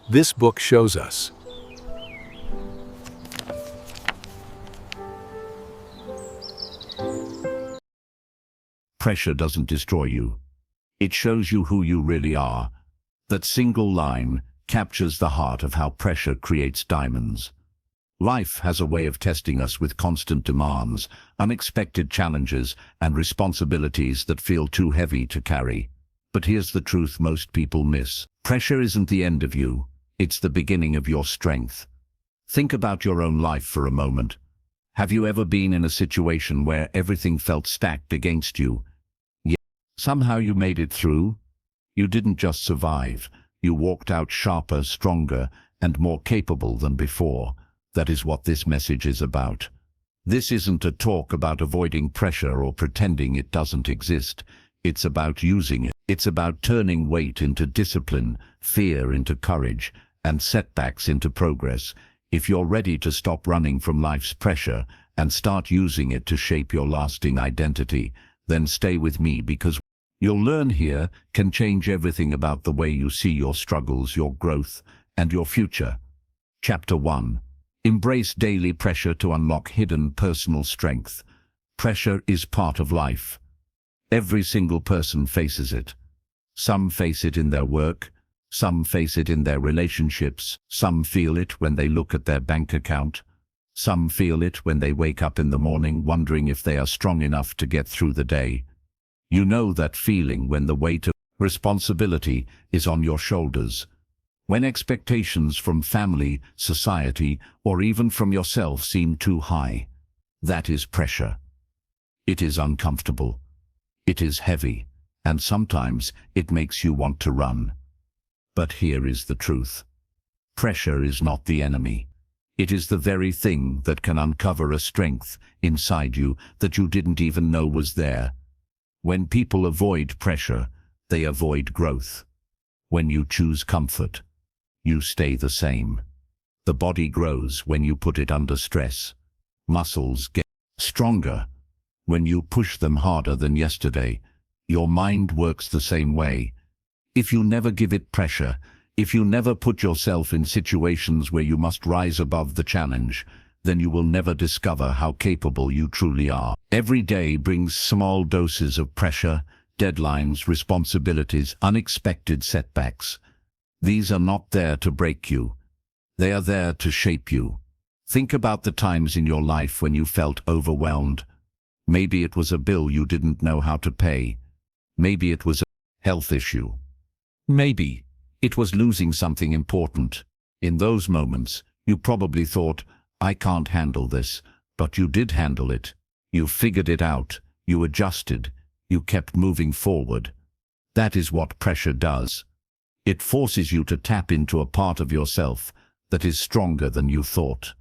This book shows us. Pressure doesn't destroy you. It shows you who you really are. That single line captures the heart of how pressure creates diamonds. Life has a way of testing us with constant demands, unexpected challenges, and responsibilities that feel too heavy to carry. But here's the truth most people miss. Pressure isn't the end of you. It's the beginning of your strength. Think about your own life for a moment. Have you ever been in a situation where everything felt stacked against you? Yet somehow you made it through? You didn't just survive. You walked out sharper, stronger, and more capable than before. That is what this message is about. This isn't a talk about avoiding pressure or pretending it doesn't exist. It's about using it. It's about turning weight into discipline, fear into courage, and setbacks into progress. If you're ready to stop running from life's pressure and start using it to shape your lasting identity, then stay with me, because you'll learn here can change everything about the way you see your struggles, your growth, and your future. Chapter 1. Embrace daily pressure to unlock hidden personal strength. Pressure is part of life. Every single person faces it. Some face it in their work, some face it in their relationships, some feel it when they look at their bank account, some feel it when they wake up in the morning wondering if they are strong enough to get through the day. You know that feeling when the weight of responsibility is on your shoulders. When expectations from family, society, or even from yourself seem too high. That is pressure. It is uncomfortable. It is heavy, and sometimes it makes you want to run. But here is the truth. Pressure is not the enemy. It is the very thing that can uncover a strength inside you that you didn't even know was there. When people avoid pressure, they avoid growth. When you choose comfort, you stay the same. The body grows when you put it under stress. Muscles get stronger when you push them harder than yesterday. Your mind works the same way. If you never give it pressure, if you never put yourself in situations where you must rise above the challenge, then you will never discover how capable you truly are. Every day brings small doses of pressure, deadlines, responsibilities, unexpected setbacks. These are not there to break you. They are there to shape you. Think about the times in your life when you felt overwhelmed. Maybe it was a bill you didn't know how to pay. Maybe it was a health issue. Maybe it was losing something important. In those moments, you probably thought, I can't handle this, but you did handle it. You figured it out. You adjusted. You kept moving forward. That is what pressure does. It forces you to tap into a part of yourself that is stronger than you thought.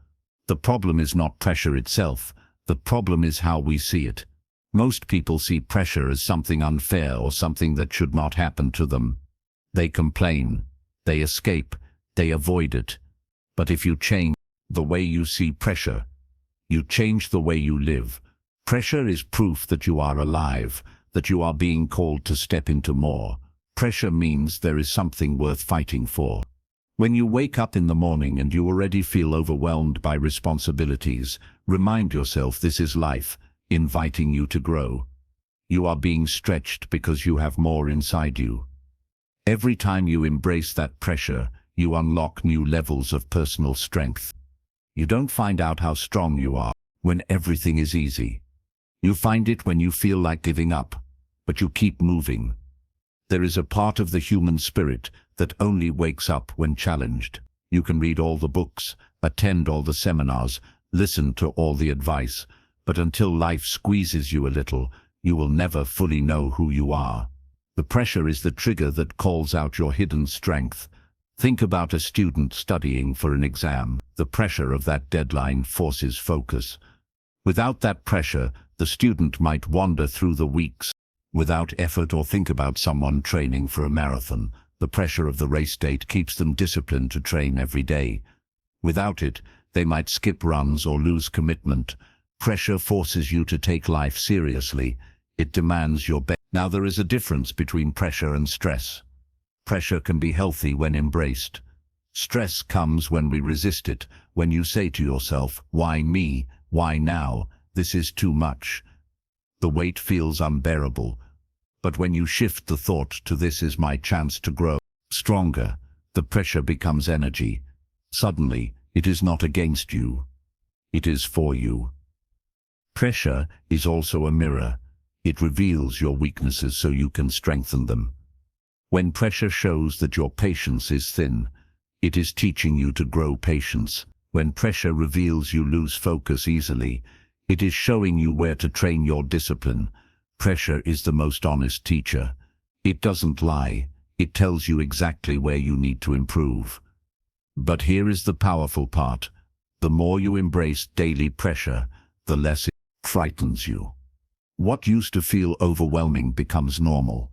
The problem is not pressure itself. The problem is how we see it. Most people see pressure as something unfair or something that should not happen to them. They complain, they escape, they avoid it. But if you change the way you see pressure, you change the way you live. Pressure is proof that you are alive, that you are being called to step into more. Pressure means there is something worth fighting for. When you wake up in the morning and you already feel overwhelmed by responsibilities, remind yourself this is life, inviting you to grow. You are being stretched because you have more inside you. Every time you embrace that pressure, you unlock new levels of personal strength. You don't find out how strong you are when everything is easy. You find it when you feel like giving up, but you keep moving. There is a part of the human spirit that only wakes up when challenged. You can read all the books, attend all the seminars, listen to all the advice, but until life squeezes you a little, you will never fully know who you are. The pressure is the trigger that calls out your hidden strength. Think about a student studying for an exam. The pressure of that deadline forces focus. Without that pressure, the student might wander through the weeks without effort, or think about someone training for a marathon. The pressure of the race date keeps them disciplined to train every day. Without it, they might skip runs or lose commitment. Pressure forces you to take life seriously. It demands your best. Now there is a difference between pressure and stress. Pressure can be healthy when embraced. Stress comes when we resist it, when you say to yourself, "Why me? Why now? This is too much." The weight feels unbearable. But when you shift the thought to "This is my chance to grow stronger," the pressure becomes energy. Suddenly, it is not against you. It is for you. Pressure is also a mirror. It reveals your weaknesses so you can strengthen them. When pressure shows that your patience is thin, it is teaching you to grow patience. When pressure reveals you lose focus easily, it is showing you where to train your discipline. Pressure is the most honest teacher. It doesn't lie. It tells you exactly where you need to improve. But here is the powerful part. The more you embrace daily pressure, the less it frightens you. What used to feel overwhelming becomes normal.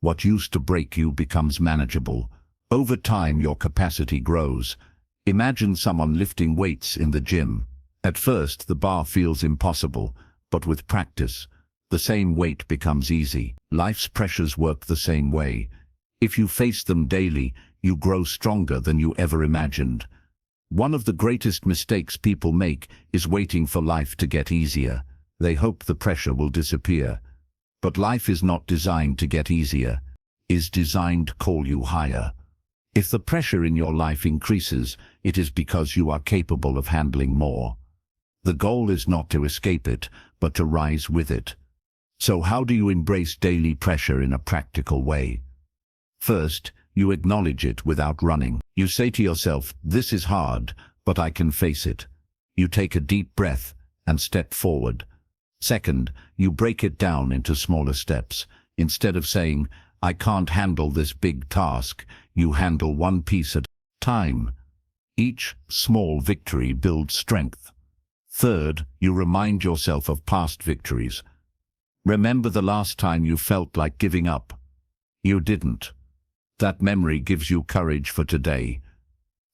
What used to break you becomes manageable. Over time, your capacity grows. Imagine someone lifting weights in the gym. At first, the bar feels impossible, but with practice, the same weight becomes easy. Life's pressures work the same way. If you face them daily, you grow stronger than you ever imagined. One of the greatest mistakes people make is waiting for life to get easier. They hope the pressure will disappear. But life is not designed to get easier. It is designed to call you higher. If the pressure in your life increases, it is because you are capable of handling more. The goal is not to escape it, but to rise with it. So how do you embrace daily pressure in a practical way? First, you acknowledge it without running. You say to yourself, "This is hard, but I can face it." You take a deep breath and step forward. Second, you break it down into smaller steps. Instead of saying, "I can't handle this big task," you handle one piece at a time. Each small victory builds strength. Third, you remind yourself of past victories. Remember the last time you felt like giving up. You didn't. That memory gives you courage for today.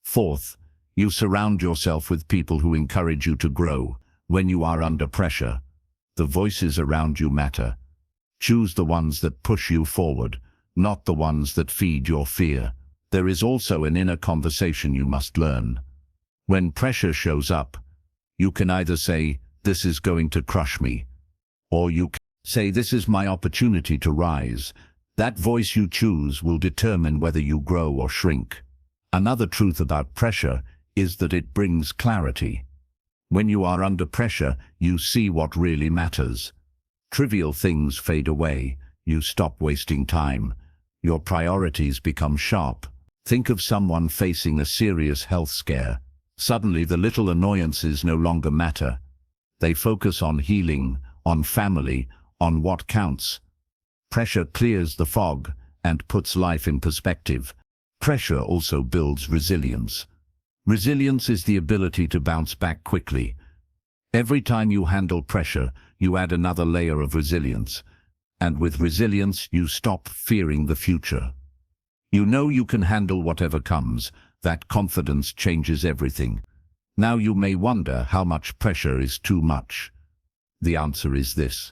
Fourth, you surround yourself with people who encourage you to grow. When you are under pressure, the voices around you matter. Choose the ones that push you forward, not the ones that feed your fear. There is also an inner conversation you must learn. When pressure shows up, you can either say, "This is going to crush me," or you can say, "This is my opportunity to rise." That voice you choose will determine whether you grow or shrink. Another truth about pressure is that it brings clarity. When you are under pressure, you see what really matters. Trivial things fade away. You stop wasting time. Your priorities become sharp. Think of someone facing a serious health scare. Suddenly, the little annoyances no longer matter. They focus on healing, on family, on what counts. Pressure clears the fog and puts life in perspective. Pressure also builds resilience. Resilience is the ability to bounce back quickly. Every time you handle pressure, you add another layer of resilience. And with resilience, you stop fearing the future. You know you can handle whatever comes. That confidence changes everything. Now you may wonder how much pressure is too much. The answer is this.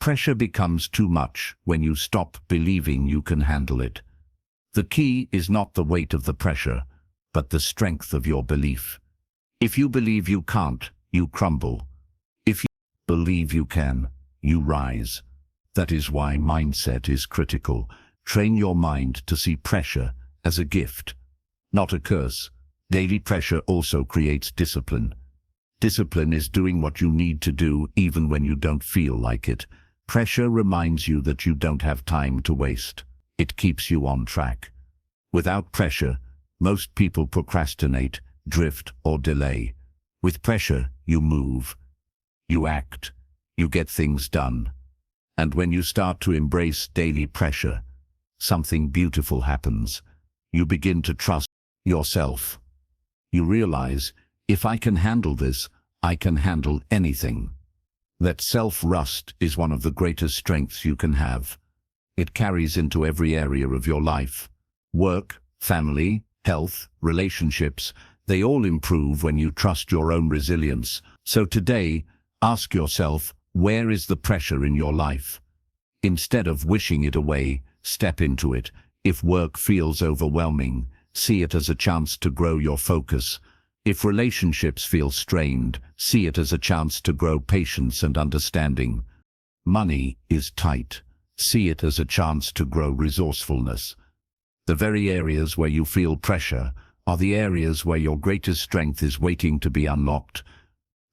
Pressure becomes too much when you stop believing you can handle it. The key is not the weight of the pressure, but the strength of your belief. If you believe you can't, you crumble. If you believe you can, you rise. That is why mindset is critical. Train your mind to see pressure as a gift, not a curse. Daily pressure also creates discipline. Discipline is doing what you need to do even when you don't feel like it. Pressure reminds you that you don't have time to waste. It keeps you on track. Without pressure, most people procrastinate, drift, or delay. With pressure, you move, you act, you get things done. And when you start to embrace daily pressure, something beautiful happens. You begin to trust yourself. You realize, if I can handle this, I can handle anything. That self-trust is one of the greatest strengths you can have. It carries into every area of your life. Work, family, health, relationships, they all improve when you trust your own resilience. So today, ask yourself, where is the pressure in your life? Instead of wishing it away, step into it. If work feels overwhelming, see it as a chance to grow your focus. If relationships feel strained, see it as a chance to grow patience and understanding. Money is tight. See it as a chance to grow resourcefulness. The very areas where you feel pressure are the areas where your greatest strength is waiting to be unlocked.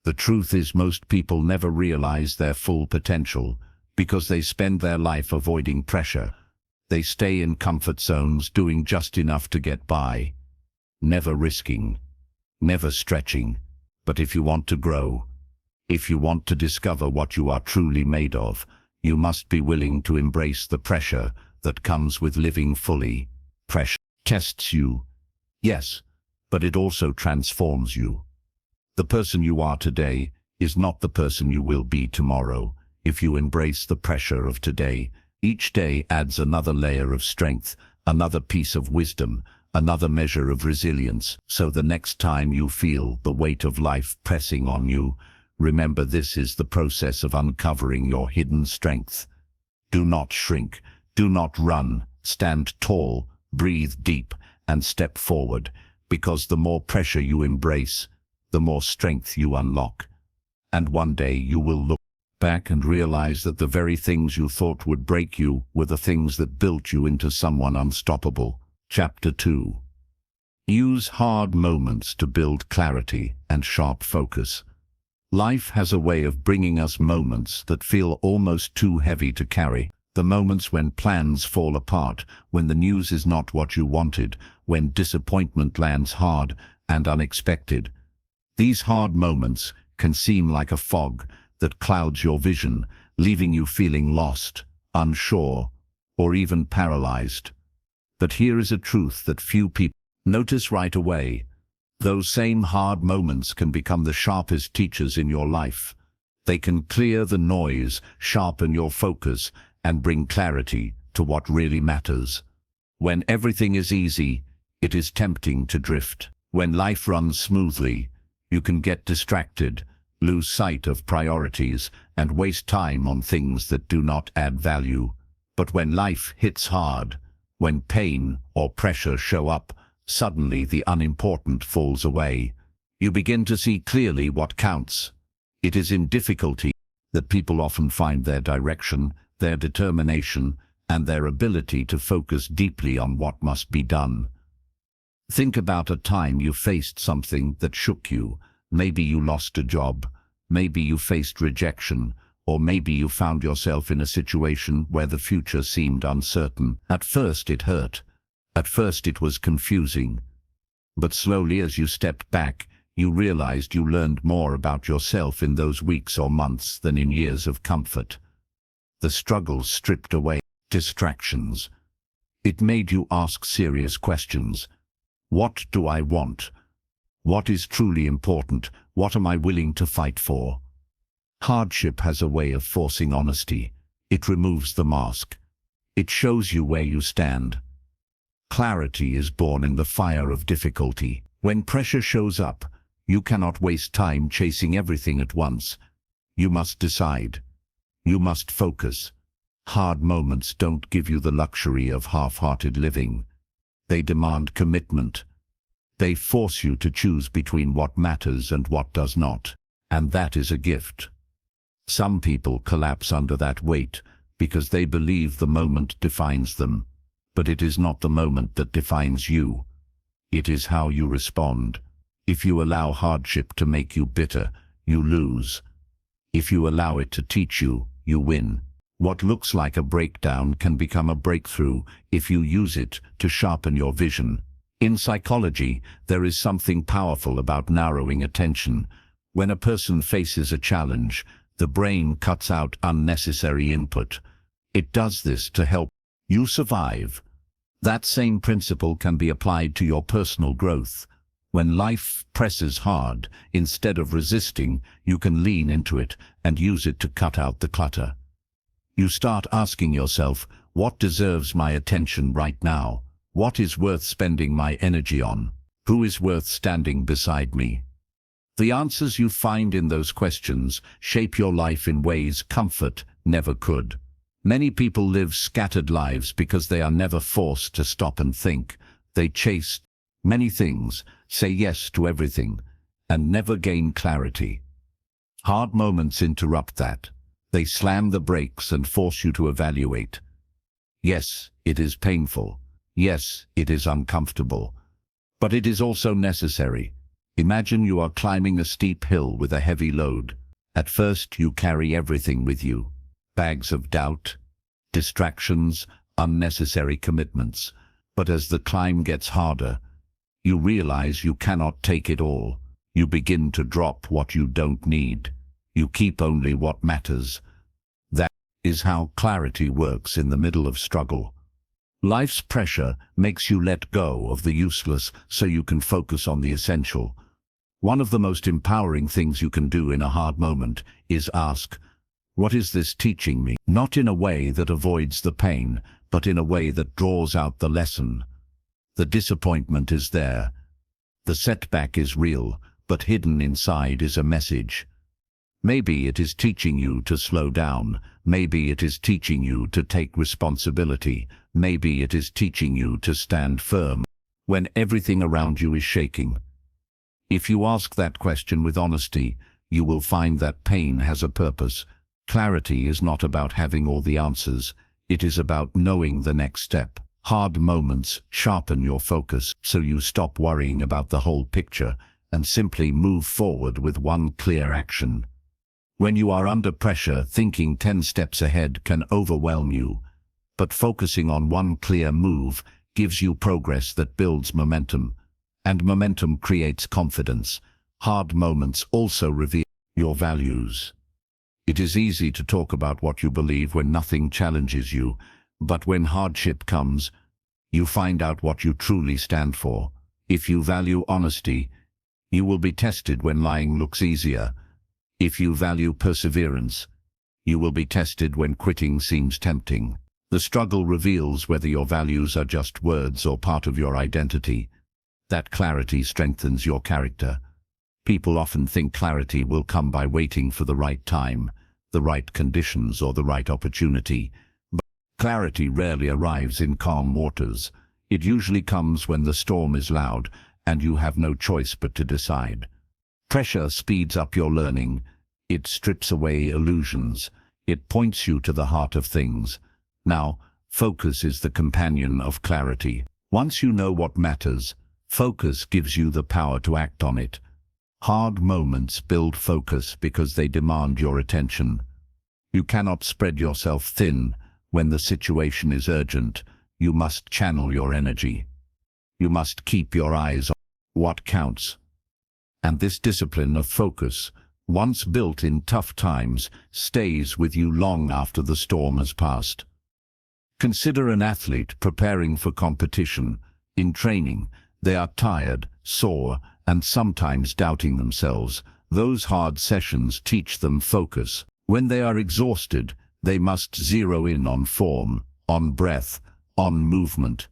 The truth is, most people never realize their full potential because they spend their life avoiding pressure. They stay in comfort zones, doing just enough to get by, never risking, never stretching. But if you want to grow, if you want to discover what you are truly made of, you must be willing to embrace the pressure that comes with living fully. Pressure tests you, yes, but it also transforms you. The person you are today is not the person you will be tomorrow. If you embrace the pressure of today, each day adds another layer of strength, another piece of wisdom, another measure of resilience. So the next time you feel the weight of life pressing on you, remember this is the process of uncovering your hidden strength. Do not shrink, do not run, stand tall, breathe deep, and step forward, because the more pressure you embrace, the more strength you unlock. And one day you will look back and realize that the very things you thought would break you were the things that built you into someone unstoppable. Chapter 2. Use hard moments to build clarity and sharp focus. Life has a way of bringing us moments that feel almost too heavy to carry. The moments when plans fall apart, when the news is not what you wanted, when disappointment lands hard and unexpected. These hard moments can seem like a fog that clouds your vision, leaving you feeling lost, unsure, or even paralyzed. But here is a truth that few people notice right away. Those same hard moments can become the sharpest teachers in your life. They can clear the noise, sharpen your focus, and bring clarity to what really matters. When everything is easy, it is tempting to drift. When life runs smoothly, you can get distracted, lose sight of priorities, and waste time on things that do not add value. But when life hits hard, when pain or pressure show up, suddenly the unimportant falls away. You begin to see clearly what counts. It is in difficulty that people often find their direction, their determination, and their ability to focus deeply on what must be done. Think about a time you faced something that shook you. Maybe you lost a job, maybe you faced rejection, or maybe you found yourself in a situation where the future seemed uncertain. At first it hurt. At first it was confusing. But slowly, as you stepped back, you realized you learned more about yourself in those weeks or months than in years of comfort. The struggle stripped away distractions. It made you ask serious questions. What do I want? What is truly important? What am I willing to fight for? Hardship has a way of forcing honesty. It removes the mask. It shows you where you stand. Clarity is born in the fire of difficulty. When pressure shows up, you cannot waste time chasing everything at once. You must decide. You must focus. Hard moments don't give you the luxury of half-hearted living. They demand commitment. They force you to choose between what matters and what does not. And that is a gift. Some people collapse under that weight because they believe the moment defines them. But it is not the moment that defines you. It is how you respond. If you allow hardship to make you bitter, you lose. If you allow it to teach you, you win. What looks like a breakdown can become a breakthrough if you use it to sharpen your vision. In psychology, there is something powerful about narrowing attention. When a person faces a challenge, the brain cuts out unnecessary input. It does this to help you survive. That same principle can be applied to your personal growth. When life presses hard, instead of resisting, you can lean into it and use it to cut out the clutter. You start asking yourself, what deserves my attention right now? What is worth spending my energy on? Who is worth standing beside me? The answers you find in those questions shape your life in ways comfort never could. Many people live scattered lives because they are never forced to stop and think. They chase many things, say yes to everything, and never gain clarity. Hard moments interrupt that. They slam the brakes and force you to evaluate. Yes, it is painful. Yes, it is uncomfortable. But it is also necessary. Imagine you are climbing a steep hill with a heavy load. At first you carry everything with you. Bags of doubt, distractions, unnecessary commitments. But as the climb gets harder, you realize you cannot take it all. You begin to drop what you don't need. You keep only what matters. That is how clarity works in the middle of struggle. Life's pressure makes you let go of the useless so you can focus on the essential. One of the most empowering things you can do in a hard moment is ask, what is this teaching me? Not in a way that avoids the pain, but in a way that draws out the lesson. The disappointment is there. The setback is real, but hidden inside is a message. Maybe it is teaching you to slow down. Maybe it is teaching you to take responsibility. Maybe it is teaching you to stand firm when everything around you is shaking. If you ask that question with honesty, you will find that pain has a purpose. Clarity is not about having all the answers. It is about knowing the next step. Hard moments sharpen your focus so you stop worrying about the whole picture and simply move forward with one clear action. When you are under pressure, thinking 10 steps ahead can overwhelm you, but focusing on one clear move gives you progress that builds momentum, and momentum creates confidence. Hard moments also reveal your values. It is easy to talk about what you believe when nothing challenges you, but when hardship comes, you find out what you truly stand for. If you value honesty, you will be tested when lying looks easier. If you value perseverance, you will be tested when quitting seems tempting. The struggle reveals whether your values are just words or part of your identity. That clarity strengthens your character. People often think clarity will come by waiting for the right time, the right conditions, or the right opportunity. But clarity rarely arrives in calm waters. It usually comes when the storm is loud and you have no choice but to decide. Pressure speeds up your learning. It strips away illusions. It points you to the heart of things. Now, focus is the companion of clarity. Once you know what matters, focus gives you the power to act on it. Hard moments build focus because they demand your attention. You cannot spread yourself thin when the situation is urgent. You must channel your energy. You must keep your eyes on what counts. And this discipline of focus, once built in tough times, stays with you long after the storm has passed. Consider an athlete preparing for competition. In training, they are tired, sore, and sometimes doubting themselves. Those hard sessions teach them focus. When they are exhausted, they must zero in on form, on breath, on movement.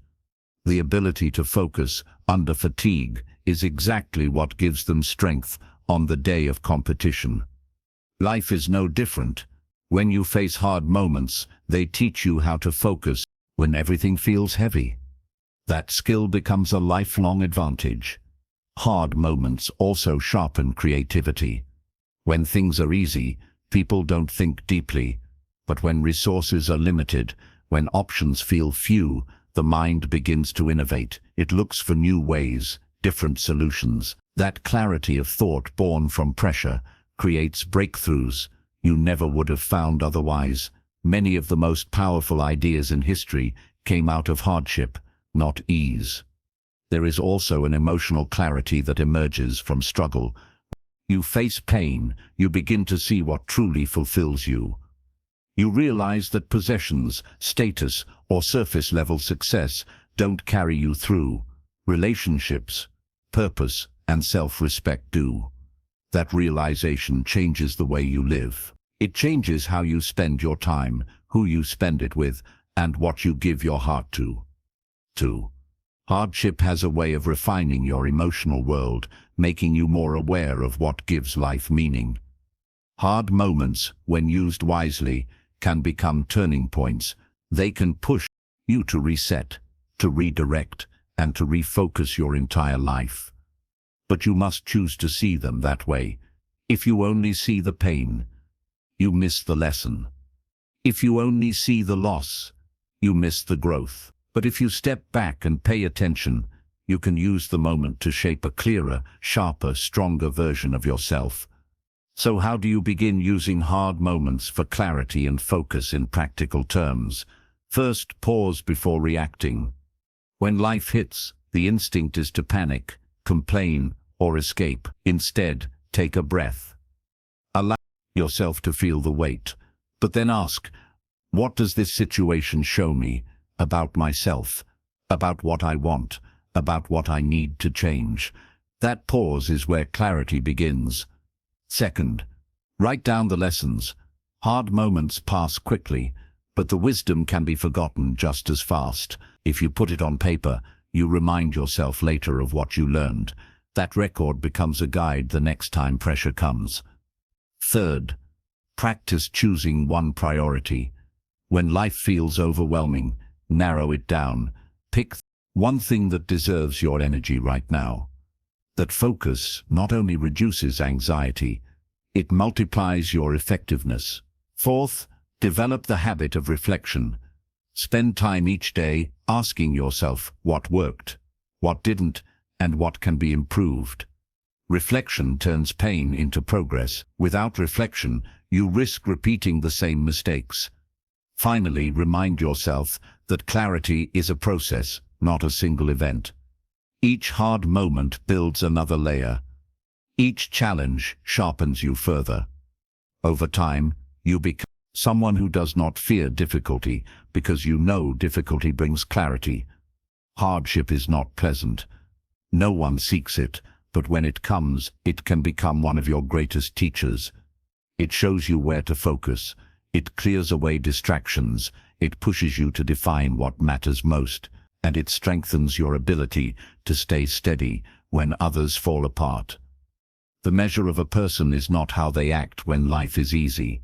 The ability to focus under fatigue is exactly what gives them strength on the day of competition. Life is no different. When you face hard moments, they teach you how to focus when everything feels heavy. That skill becomes a lifelong advantage. Hard moments also sharpen creativity. When things are easy, people don't think deeply. But when resources are limited, when options feel few, the mind begins to innovate. It looks for new ways, different solutions. That clarity of thought born from pressure creates breakthroughs you never would have found otherwise. Many of the most powerful ideas in history came out of hardship, not ease. There is also an emotional clarity that emerges from struggle. You face pain, you begin to see what truly fulfills you. You realize that possessions, status, or surface-level success don't carry you through. Relationships, purpose, and self-respect do. That realization changes the way you live. It changes how you spend your time, who you spend it with, and what you give your heart to. Hardship has a way of refining your emotional world, making you more aware of what gives life meaning. Hard moments, when used wisely, can become turning points. They can push you to reset, to redirect, and to refocus your entire life. But you must choose to see them that way. If you only see the pain, you miss the lesson. If you only see the loss, you miss the growth. But if you step back and pay attention, you can use the moment to shape a clearer, sharper, stronger version of yourself. So how do you begin using hard moments for clarity and focus in practical terms? First, pause before reacting. When life hits, the instinct is to panic, complain, or escape. Instead, take a breath. Allow yourself to feel the weight, but then ask, what does this situation show me about myself, about what I want, about what I need to change? That pause is where clarity begins. Second, write down the lessons. Hard moments pass quickly, but the wisdom can be forgotten just as fast. If you put it on paper, you remind yourself later of what you learned. That record becomes a guide the next time pressure comes. Third, practice choosing one priority. When life feels overwhelming, narrow it down. Pick one thing that deserves your energy right now. That focus not only reduces anxiety, it multiplies your effectiveness. Fourth, develop the habit of reflection. Spend time each day asking yourself what worked, what didn't, and what can be improved. Reflection turns pain into progress. Without reflection, you risk repeating the same mistakes. Finally, remind yourself that clarity is a process, not a single event. Each hard moment builds another layer. Each challenge sharpens you further. Over time, you become someone who does not fear difficulty because you know difficulty brings clarity. Hardship is not pleasant. No one seeks it, but when it comes, it can become one of your greatest teachers. It shows you where to focus. It clears away distractions. It pushes you to define what matters most, and it strengthens your ability to stay steady when others fall apart. The measure of a person is not how they act when life is easy.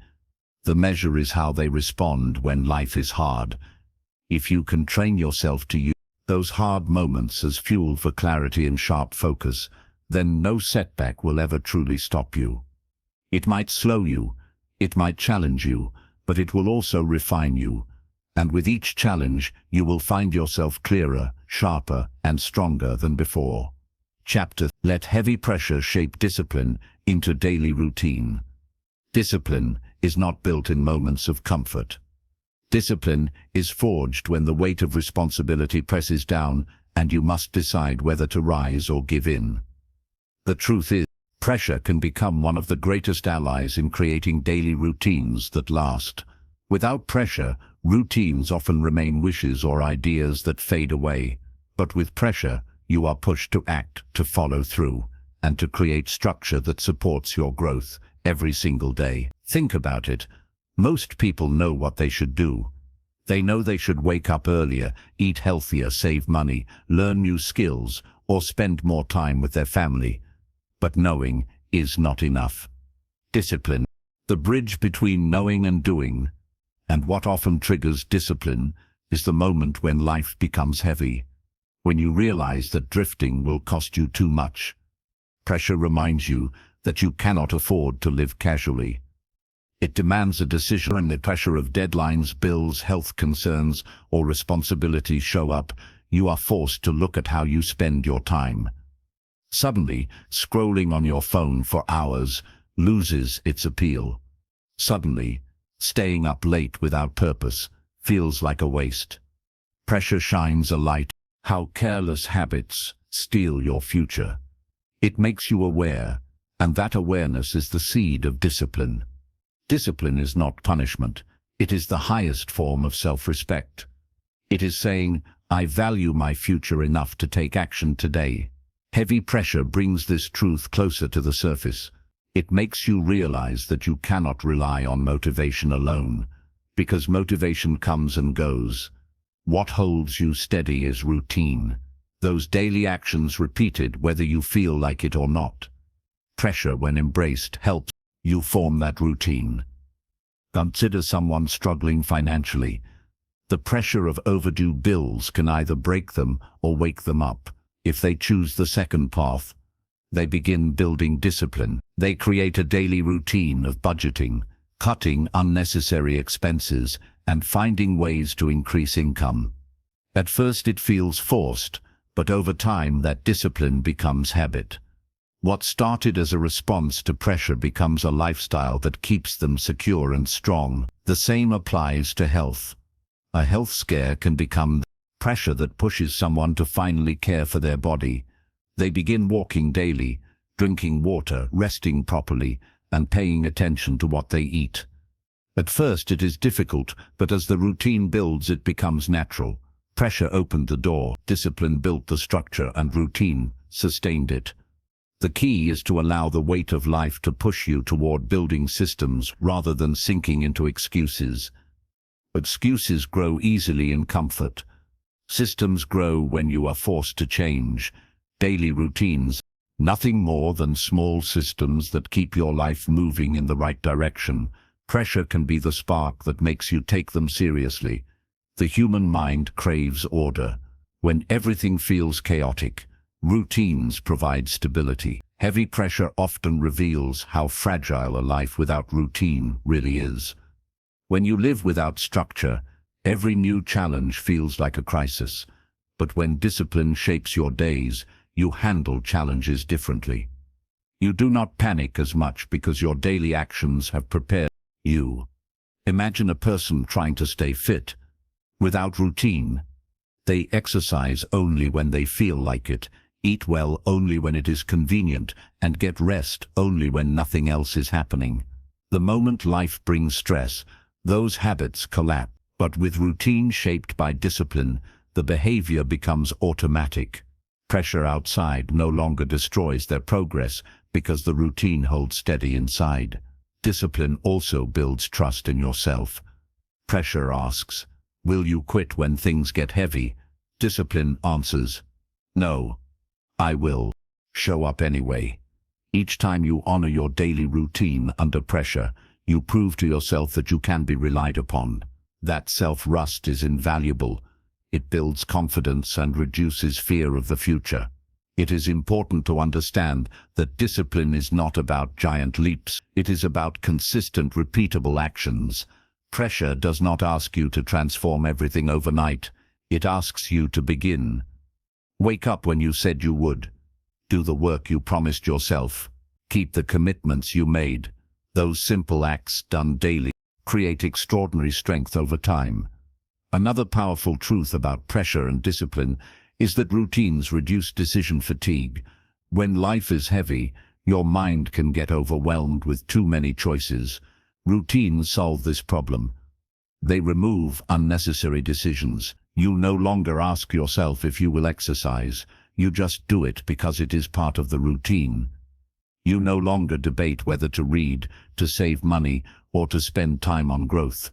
The measure is how they respond when life is hard. If you can train yourself to use those hard moments as fuel for clarity and sharp focus, then no setback will ever truly stop you. It might slow you, it might challenge you, but it will also refine you. And with each challenge, you will find yourself clearer, sharper, and stronger than before. Chapter: Let heavy pressure shape discipline into daily routine. Discipline is not built in moments of comfort. Discipline is forged when the weight of responsibility presses down and you must decide whether to rise or give in. The truth is, pressure can become one of the greatest allies in creating daily routines that last. Without pressure, routines often remain wishes or ideas that fade away. But with pressure, you are pushed to act, to follow through, and to create structure that supports your growth every single day. Think about it. Most people know what they should do. They know they should wake up earlier, eat healthier, save money, learn new skills, or spend more time with their family. But knowing is not enough. Discipline, the bridge between knowing and doing, and what often triggers discipline is the moment when life becomes heavy. When you realize that drifting will cost you too much. Pressure reminds you that you cannot afford to live casually. It demands a decision when the pressure of deadlines, bills, health concerns, or responsibilities show up. You are forced to look at how you spend your time. Suddenly, scrolling on your phone for hours loses its appeal. Suddenly, staying up late without purpose feels like a waste. Pressure shines a light on how careless habits steal your future. It makes you aware, and that awareness is the seed of discipline. Discipline is not punishment. It is the highest form of self-respect. It is saying, I value my future enough to take action today. Heavy pressure brings this truth closer to the surface. It makes you realize that you cannot rely on motivation alone, because motivation comes and goes. What holds you steady is routine. Those daily actions repeated whether you feel like it or not. Pressure, when embraced, helps you form that routine. Consider someone struggling financially. The pressure of overdue bills can either break them or wake them up. If they choose the second path, they begin building discipline. They create a daily routine of budgeting, cutting unnecessary expenses, and finding ways to increase income. At first it feels forced, but over time that discipline becomes habit. What started as a response to pressure becomes a lifestyle that keeps them secure and strong. The same applies to health. A health scare can become pressure that pushes someone to finally care for their body. They begin walking daily, drinking water, resting properly, and paying attention to what they eat. At first it is difficult, but as the routine builds it becomes natural. Pressure opened the door, discipline built the structure, and routine sustained it. The key is to allow the weight of life to push you toward building systems rather than sinking into excuses. Excuses grow easily in comfort. Systems grow when you are forced to change. Daily routines, nothing more than small systems that keep your life moving in the right direction. Pressure can be the spark that makes you take them seriously. The human mind craves order. When everything feels chaotic, routines provide stability. Heavy pressure often reveals how fragile a life without routine really is. When you live without structure, every new challenge feels like a crisis. But when discipline shapes your days, you handle challenges differently. You do not panic as much because your daily actions have prepared you. Imagine a person trying to stay fit. Without routine, they exercise only when they feel like it, eat well only when it is convenient, and get rest only when nothing else is happening. The moment life brings stress, those habits collapse. But with routine shaped by discipline, the behavior becomes automatic. Pressure outside no longer destroys their progress because the routine holds steady inside. Discipline also builds trust in yourself. Pressure asks, "Will you quit when things get heavy?" Discipline answers, "No, I will show up anyway." Each time you honor your daily routine under pressure, you prove to yourself that you can be relied upon. That self-trust is invaluable. It builds confidence and reduces fear of the future. It is important to understand that discipline is not about giant leaps. It is about consistent, repeatable actions. Pressure does not ask you to transform everything overnight. It asks you to begin. Wake up when you said you would. Do the work you promised yourself. Keep the commitments you made. Those simple acts done daily create extraordinary strength over time. Another powerful truth about pressure and discipline is that routines reduce decision fatigue. When life is heavy, your mind can get overwhelmed with too many choices. Routines solve this problem. They remove unnecessary decisions. You no longer ask yourself if you will exercise. You just do it because it is part of the routine. You no longer debate whether to read, to save money, or to spend time on growth.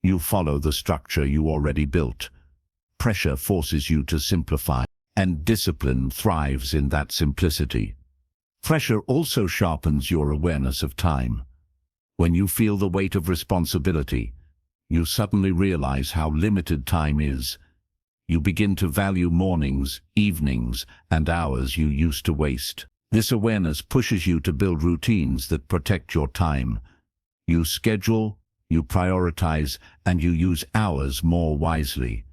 You follow the structure you already built. Pressure forces you to simplify, and discipline thrives in that simplicity. Pressure also sharpens your awareness of time. When you feel the weight of responsibility, you suddenly realize how limited time is. You begin to value mornings, evenings, and hours you used to waste. This awareness pushes you to build routines that protect your time. You schedule, you prioritize, and you use hours more wisely.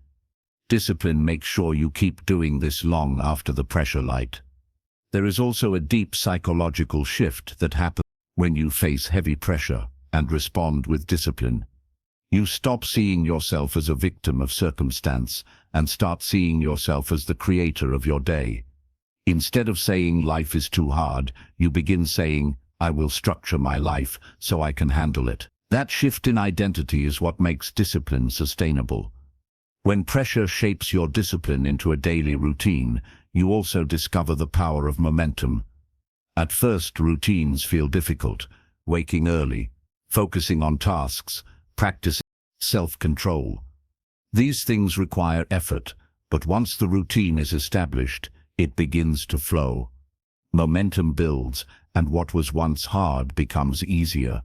Discipline makes sure you keep doing this long after the pressure light. There is also a deep psychological shift that happens when you face heavy pressure and respond with discipline. You stop seeing yourself as a victim of circumstance and start seeing yourself as the creator of your day. Instead of saying life is too hard, you begin saying, I will structure my life so I can handle it. That shift in identity is what makes discipline sustainable. When pressure shapes your discipline into a daily routine, you also discover the power of momentum. At first, routines feel difficult. Waking early, focusing on tasks, practicing self-control. These things require effort, but once the routine is established, it begins to flow. Momentum builds, and what was once hard becomes easier.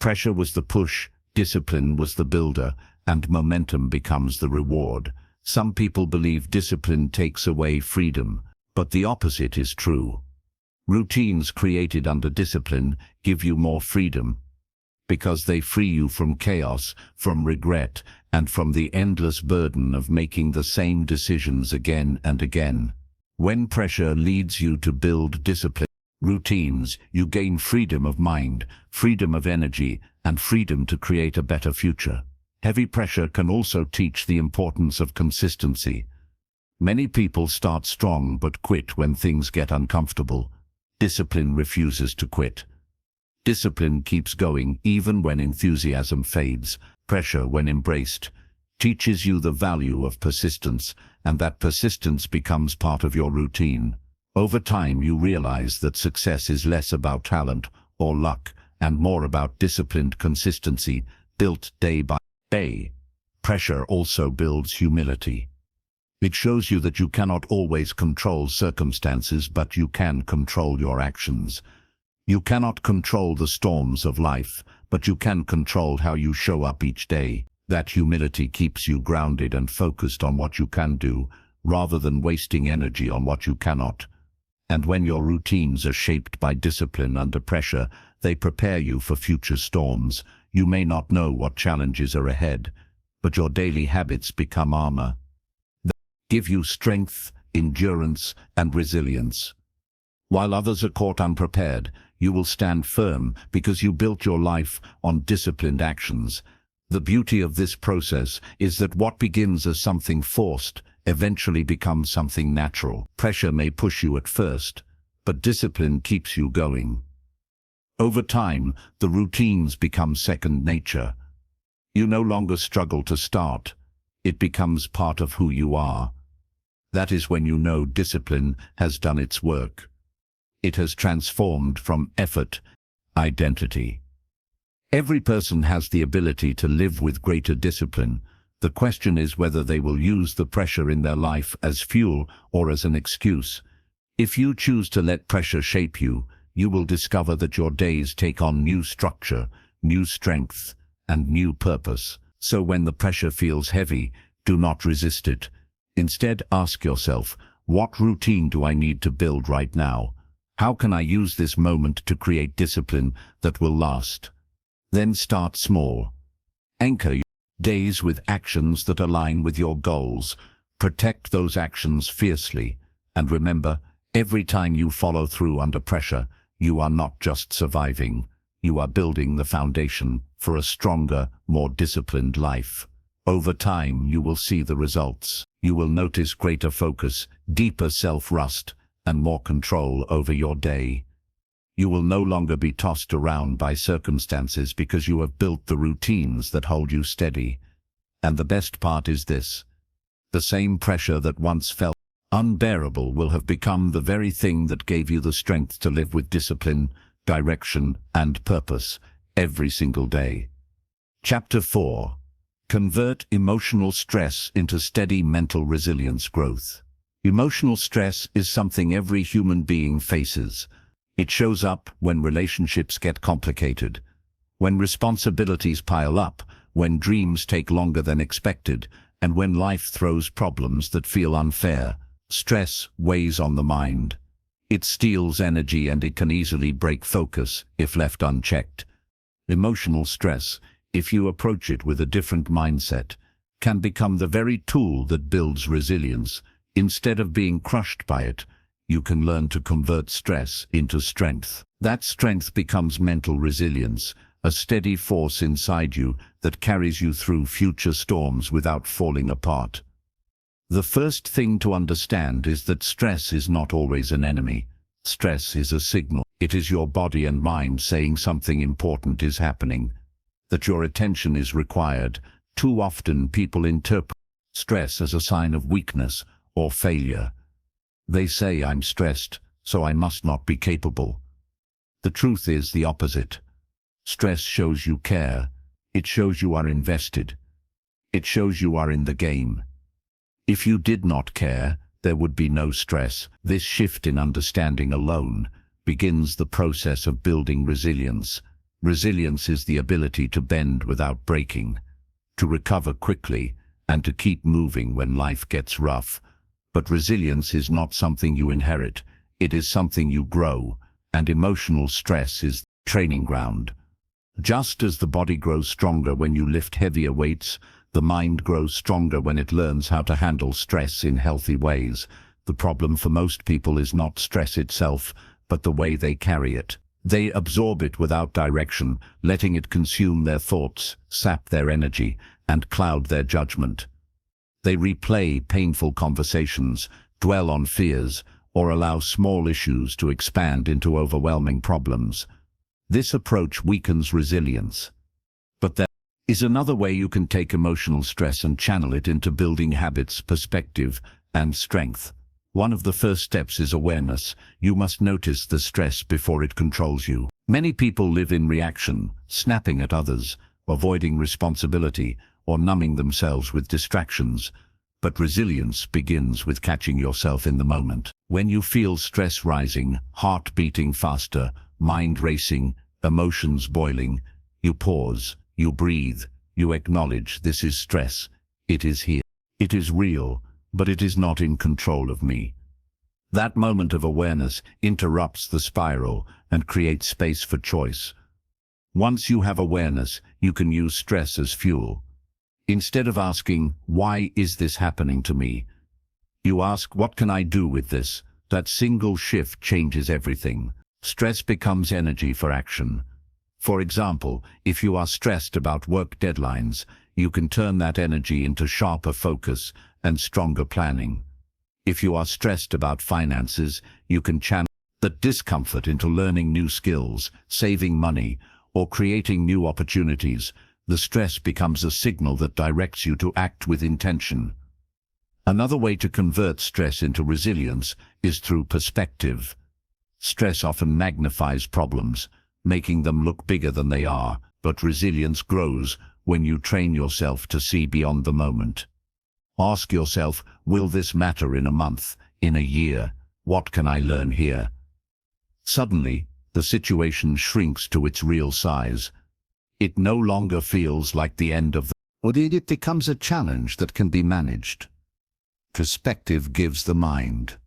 Pressure was the push, discipline was the builder, and momentum becomes the reward. Some people believe discipline takes away freedom, but the opposite is true. Routines created under discipline give you more freedom, because they free you from chaos, from regret, and from the endless burden of making the same decisions again and again. When pressure leads you to build discipline routines, you gain freedom of mind, freedom of energy, and freedom to create a better future. Heavy pressure can also teach the importance of consistency. Many people start strong but quit when things get uncomfortable. Discipline refuses to quit. Discipline keeps going even when enthusiasm fades. Pressure, when embraced, teaches you the value of persistence, and that persistence becomes part of your routine. Over time, you realize that success is less about talent or luck and more about disciplined consistency, built day by day. Pressure also builds humility. It shows you that you cannot always control circumstances, but you can control your actions. You cannot control the storms of life, but you can control how you show up each day. That humility keeps you grounded and focused on what you can do, rather than wasting energy on what you cannot. And when your routines are shaped by discipline under pressure, they prepare you for future storms. You may not know what challenges are ahead, but your daily habits become armor. They give you strength, endurance, and resilience. While others are caught unprepared, you will stand firm because you built your life on disciplined actions. The beauty of this process is that what begins as something forced eventually becomes something natural. Pressure may push you at first, but discipline keeps you going. Over time, the routines become second nature. You no longer struggle to start. It becomes part of who you are. That is when you know discipline has done its work. It has transformed from effort, identity. Every person has the ability to live with greater discipline. The question is whether they will use the pressure in their life as fuel or as an excuse. If you choose to let pressure shape you, you will discover that your days take on new structure, new strength, and new purpose. So when the pressure feels heavy, do not resist it. Instead, ask yourself, what routine do I need to build right now? How can I use this moment to create discipline that will last? Then start small. Anchor your days with actions that align with your goals. Protect those actions fiercely. And remember, every time you follow through under pressure, you are not just surviving. You are building the foundation for a stronger, more disciplined life. Over time, you will see the results. You will notice greater focus, deeper self-trust, and more control over your day. You will no longer be tossed around by circumstances because you have built the routines that hold you steady. And the best part is this: the same pressure that once felt unbearable will have become the very thing that gave you the strength to live with discipline, direction, and purpose every single day. Chapter 4. Convert emotional stress into steady mental resilience growth. Emotional stress is something every human being faces. It shows up when relationships get complicated, when responsibilities pile up, when dreams take longer than expected, and when life throws problems that feel unfair. Stress weighs on the mind. It steals energy and it can easily break focus if left unchecked. Emotional stress, if you approach it with a different mindset, can become the very tool that builds resilience. Instead of being crushed by it, you can learn to convert stress into strength. That strength becomes mental resilience, a steady force inside you that carries you through future storms without falling apart. The first thing to understand is that stress is not always an enemy. Stress is a signal. It is your body and mind saying something important is happening, that your attention is required. Too often people interpret stress as a sign of weakness or failure. They say, I'm stressed, so I must not be capable. The truth is the opposite. Stress shows you care. It shows you are invested. It shows you are in the game. If you did not care, there would be no stress. This shift in understanding alone begins the process of building resilience. Resilience is the ability to bend without breaking, to recover quickly, and to keep moving when life gets rough. But resilience is not something you inherit, it is something you grow, and emotional stress is the training ground. Just as the body grows stronger when you lift heavier weights, the mind grows stronger when it learns how to handle stress in healthy ways. The problem for most people is not stress itself, but the way they carry it. They absorb it without direction, letting it consume their thoughts, sap their energy, and cloud their judgment. They replay painful conversations, dwell on fears, or allow small issues to expand into overwhelming problems. This approach weakens resilience. But there is another way you can take emotional stress and channel it into building habits, perspective, and strength. One of the first steps is awareness. You must notice the stress before it controls you. Many people live in reaction, snapping at others, avoiding responsibility, or numbing themselves with distractions. But resilience begins with catching yourself in the moment. When you feel stress rising, heart beating faster, mind racing, emotions boiling, you pause, you breathe, you acknowledge this is stress. It is here. It is real, but it is not in control of me. That moment of awareness interrupts the spiral and creates space for choice. Once you have awareness, you can use stress as fuel. Instead of asking, "Why is this happening to me?" you ask, "What can I do with this?" That single shift changes everything. Stress becomes energy for action. For example, if you are stressed about work deadlines, you can turn that energy into sharper focus and stronger planning. If you are stressed about finances, you can channel that discomfort into learning new skills, saving money, or creating new opportunities. The stress becomes a signal that directs you to act with intention. Another way to convert stress into resilience is through perspective. Stress often magnifies problems, making them look bigger than they are, but resilience grows when you train yourself to see beyond the moment. Ask yourself, will this matter in a month, in a year? What can I learn here? Suddenly, the situation shrinks to its real size. It no longer feels like the end of the ordeal. It becomes a challenge that can be managed. Perspective gives the mind.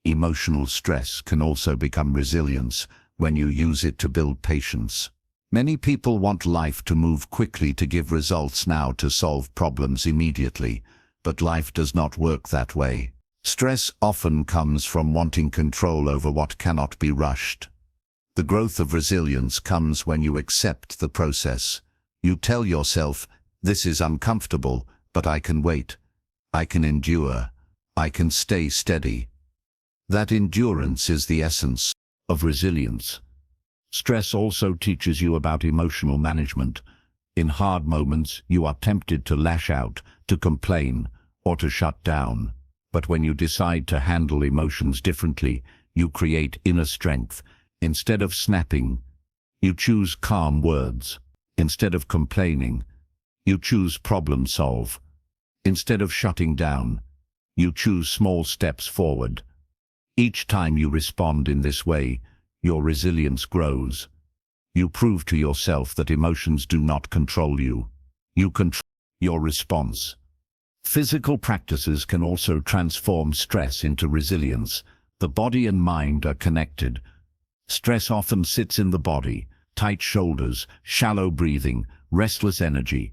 Emotional stress can also become resilience when you use it to build patience. Many people want life to move quickly, to give results now, to solve problems immediately, but life does not work that way. Stress often comes from wanting control over what cannot be rushed. The growth of resilience comes when you accept the process. You tell yourself, "This is uncomfortable, but I can wait. I can endure. I can stay steady." That endurance is the essence of resilience. Stress also teaches you about emotional management. In hard moments, you are tempted to lash out, to complain, or to shut down. But when you decide to handle emotions differently, you create inner strength. Instead of snapping, you choose calm words. Instead of complaining, you choose problem solve. Instead of shutting down, you choose small steps forward. Each time you respond in this way, your resilience grows. You prove to yourself that emotions do not control you. You control your response. Physical practices can also transform stress into resilience. The body and mind are connected. Stress often sits in the body: tight shoulders, shallow breathing, restless energy.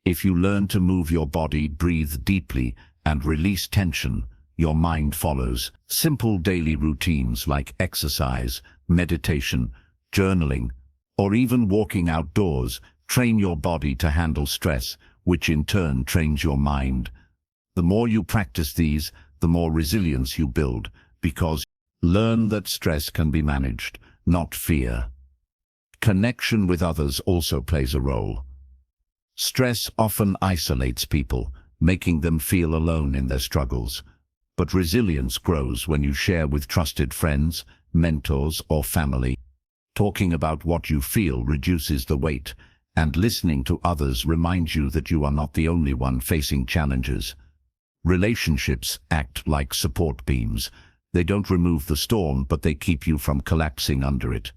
If you learn to move your body, breathe deeply, and release tension, your mind follows. Simple daily routines like exercise, meditation, journaling, or even walking outdoors train your body to handle stress, which in turn trains your mind. The more you practice these, the more resilience you build, because learn that stress can be managed, not fear. Connection with others also plays a role. Stress often isolates people, making them feel alone in their struggles. But resilience grows when you share with trusted friends, mentors, or family. Talking about what you feel reduces the weight, and listening to others reminds you that you are not the only one facing challenges. Relationships act like support beams. They don't remove the storm, but they keep you from collapsing under it.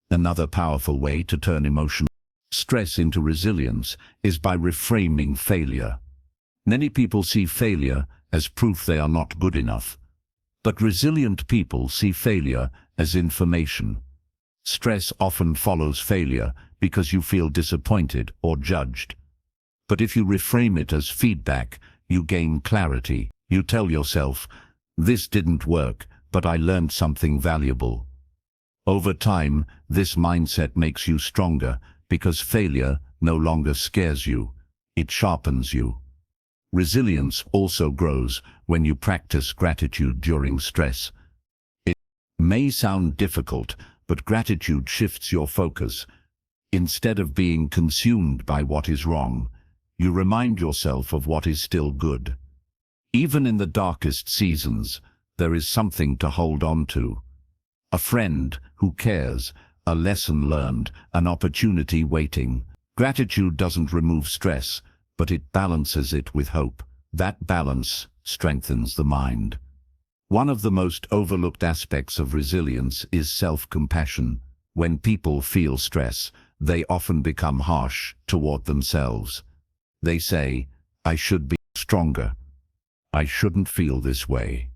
Another powerful way to turn emotional stress into resilience is by reframing failure. Many people see failure as proof they are not good enough, but resilient people see failure as information. Stress often follows failure because you feel disappointed or judged. But if you reframe it as feedback, you gain clarity. You tell yourself, "This didn't work, but I learned something valuable." Over time, this mindset makes you stronger because failure no longer scares you, it sharpens you. Resilience also grows when you practice gratitude during stress. It may sound difficult, but gratitude shifts your focus. Instead of being consumed by what is wrong, you remind yourself of what is still good. Even in the darkest seasons, there is something to hold on to. A friend who cares, a lesson learned, an opportunity waiting. Gratitude doesn't remove stress, but it balances it with hope. That balance strengthens the mind. One of the most overlooked aspects of resilience is self-compassion. When people feel stress, they often become harsh toward themselves. They say, "I should be stronger. I shouldn't feel this way."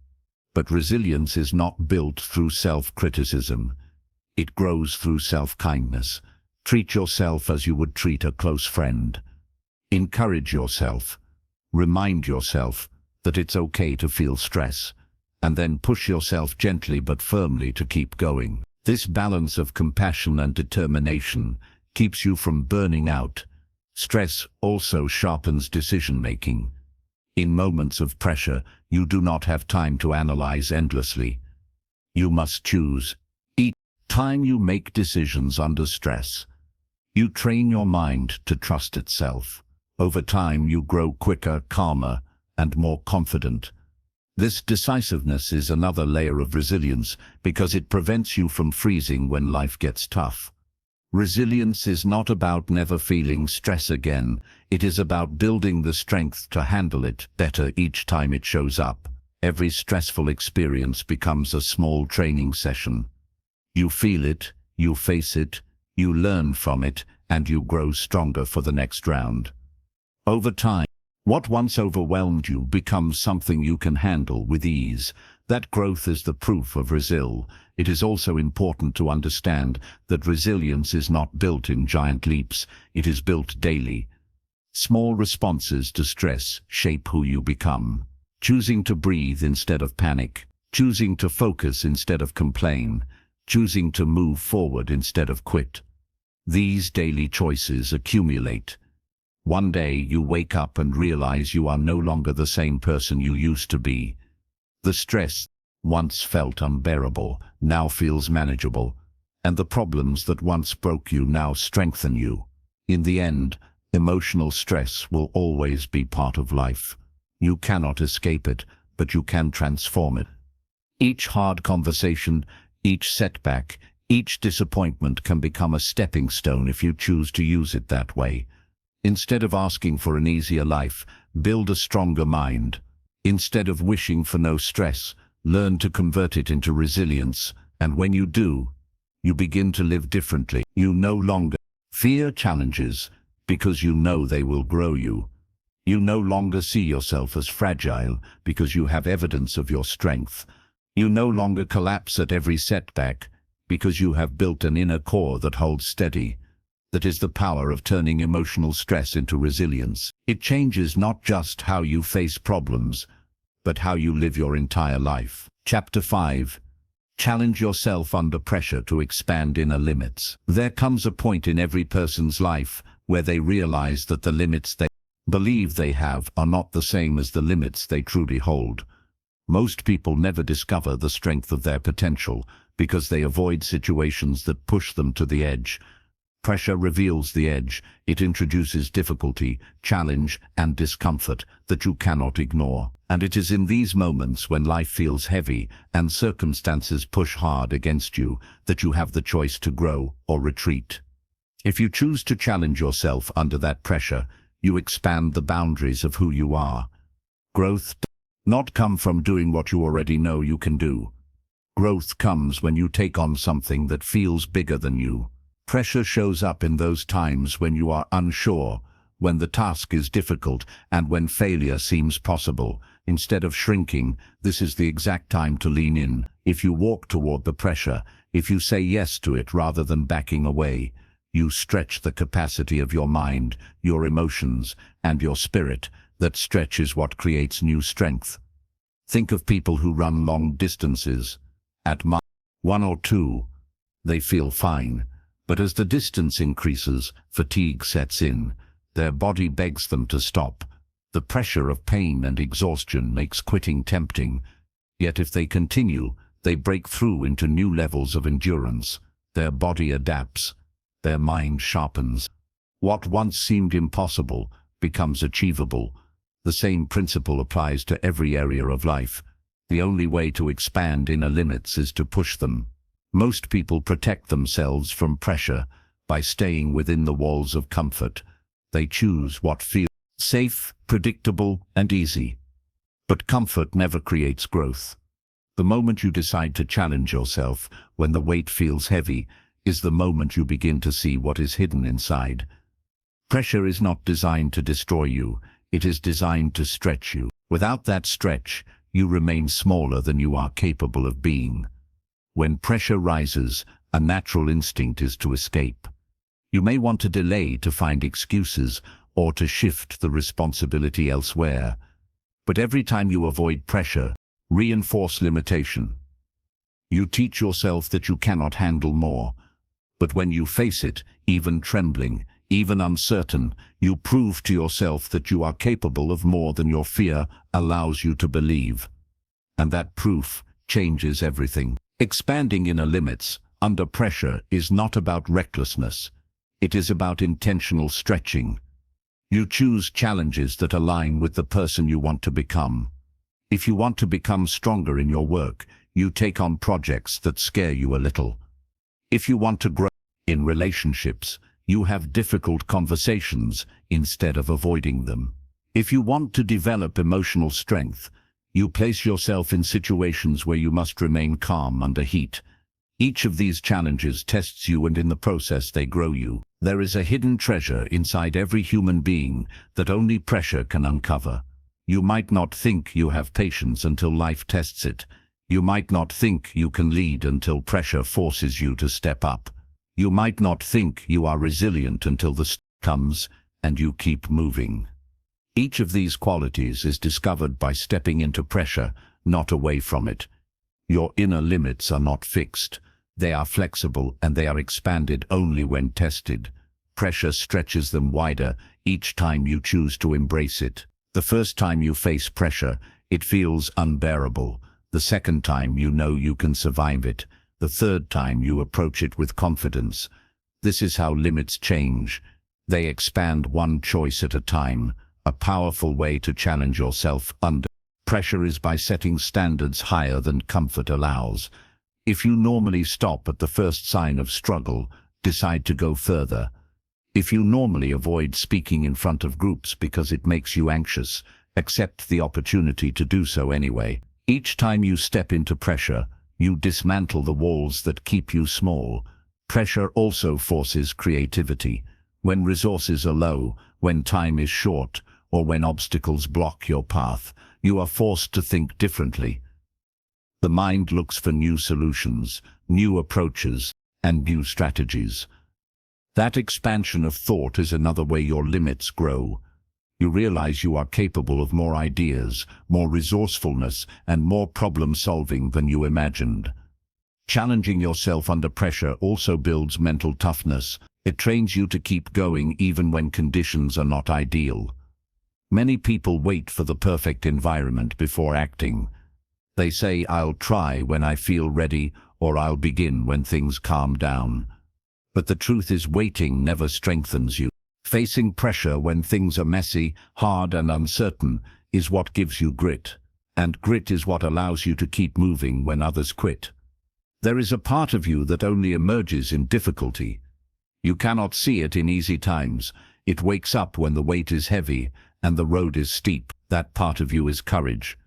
But resilience is not built through self-criticism. It grows through self-kindness. Treat yourself as you would treat a close friend. Encourage yourself. Remind yourself that it's okay to feel stress, and then push yourself gently but firmly to keep going. This balance of compassion and determination keeps you from burning out. Stress also sharpens decision-making. In moments of pressure, you do not have time to analyze endlessly. You must choose. Each time you make decisions under stress, you train your mind to trust itself. Over time, you grow quicker, calmer, and more confident. This decisiveness is another layer of resilience because it prevents you from freezing when life gets tough. Resilience is not about never feeling stress again. It is about building the strength to handle it better each time it shows up. Every stressful experience becomes a small training session. You feel it, you face it, you learn from it, and you grow stronger for the next round. Over time, what once overwhelmed you becomes something you can handle with ease. That growth is the proof of resilience. It is also important to understand that resilience is not built in giant leaps, it is built daily. Small responses to stress shape who you become. Choosing to breathe instead of panic, choosing to focus instead of complain, choosing to move forward instead of quit. These daily choices accumulate. One day you wake up and realize you are no longer the same person you used to be. The stress once felt unbearable now feels manageable, and the problems that once broke you now strengthen you. In the end, emotional stress will always be part of life. You cannot escape it, but you can transform it. Each hard conversation, each setback, each disappointment can become a stepping stone if you choose to use it that way. Instead of asking for an easier life, build a stronger mind. Instead of wishing for no stress, learn to convert it into resilience, and when you do, you begin to live differently. You no longer fear challenges because you know they will grow you. You no longer see yourself as fragile because you have evidence of your strength. You no longer collapse at every setback because you have built an inner core that holds steady. That is the power of turning emotional stress into resilience. It changes not just how you face problems, but how you live your entire life. Chapter 5. Challenge yourself under pressure to expand inner limits. There comes a point in every person's life where they realize that the limits they believe they have are not the same as the limits they truly hold. Most people never discover the strength of their potential because they avoid situations that push them to the edge. Pressure reveals the edge. It introduces difficulty, challenge, and discomfort that you cannot ignore. And it is in these moments when life feels heavy and circumstances push hard against you that you have the choice to grow or retreat. If you choose to challenge yourself under that pressure, you expand the boundaries of who you are. Growth does not come from doing what you already know you can do. Growth comes when you take on something that feels bigger than you. Pressure shows up in those times when you are unsure, when the task is difficult, and when failure seems possible. Instead of shrinking, this is the exact time to lean in. If you walk toward the pressure, if you say yes to it rather than backing away, you stretch the capacity of your mind, your emotions, and your spirit. That stretch is what creates new strength. Think of people who run long distances. At mile 1 or 2, they feel fine. But as the distance increases, fatigue sets in. Their body begs them to stop. The pressure of pain and exhaustion makes quitting tempting. Yet if they continue, they break through into new levels of endurance. Their body adapts. Their mind sharpens. What once seemed impossible becomes achievable. The same principle applies to every area of life. The only way to expand inner limits is to push them. Most people protect themselves from pressure by staying within the walls of comfort. They choose what feels safe, predictable, and easy. But comfort never creates growth. The moment you decide to challenge yourself, when the weight feels heavy, is the moment you begin to see what is hidden inside. Pressure is not designed to destroy you. It is designed to stretch you. Without that stretch, you remain smaller than you are capable of being. When pressure rises, a natural instinct is to escape. You may want to delay to find excuses or to shift the responsibility elsewhere. But every time you avoid pressure, reinforce limitation. You teach yourself that you cannot handle more. But when you face it, even trembling, even uncertain, you prove to yourself that you are capable of more than your fear allows you to believe. And that proof changes everything. Expanding inner limits under pressure is not about recklessness. It is about intentional stretching. You choose challenges that align with the person you want to become. If you want to become stronger in your work, you take on projects that scare you a little. If you want to grow in relationships, you have difficult conversations instead of avoiding them. If you want to develop emotional strength, you place yourself in situations where you must remain calm under heat. Each of these challenges tests you, and in the process they grow you. There is a hidden treasure inside every human being that only pressure can uncover. You might not think you have patience until life tests it. You might not think you can lead until pressure forces you to step up. You might not think you are resilient until the storm comes and you keep moving. Each of these qualities is discovered by stepping into pressure, not away from it. Your inner limits are not fixed. They are flexible, and they are expanded only when tested. Pressure stretches them wider each time you choose to embrace it. The first time you face pressure, it feels unbearable. The second time you know you can survive it. The third time you approach it with confidence. This is how limits change. They expand one choice at a time. A powerful way to challenge yourself under pressure is by setting standards higher than comfort allows. If you normally stop at the first sign of struggle, decide to go further. If you normally avoid speaking in front of groups because it makes you anxious, accept the opportunity to do so anyway. Each time you step into pressure, you dismantle the walls that keep you small. Pressure also forces creativity. When resources are low, when time is short, or when obstacles block your path, you are forced to think differently. The mind looks for new solutions, new approaches, and new strategies. That expansion of thought is another way your limits grow. You realize you are capable of more ideas, more resourcefulness, and more problem-solving than you imagined. Challenging yourself under pressure also builds mental toughness. It trains you to keep going even when conditions are not ideal. Many people wait for the perfect environment before acting. They say, "I'll try when I feel ready," or "I'll begin when things calm down." But the truth is, waiting never strengthens you. Facing pressure when things are messy, hard, and uncertain is what gives you grit. And grit is what allows you to keep moving when others quit. There is a part of you that only emerges in difficulty. You cannot see it in easy times. It wakes up when the weight is heavy and the road is steep. That part of you is courage.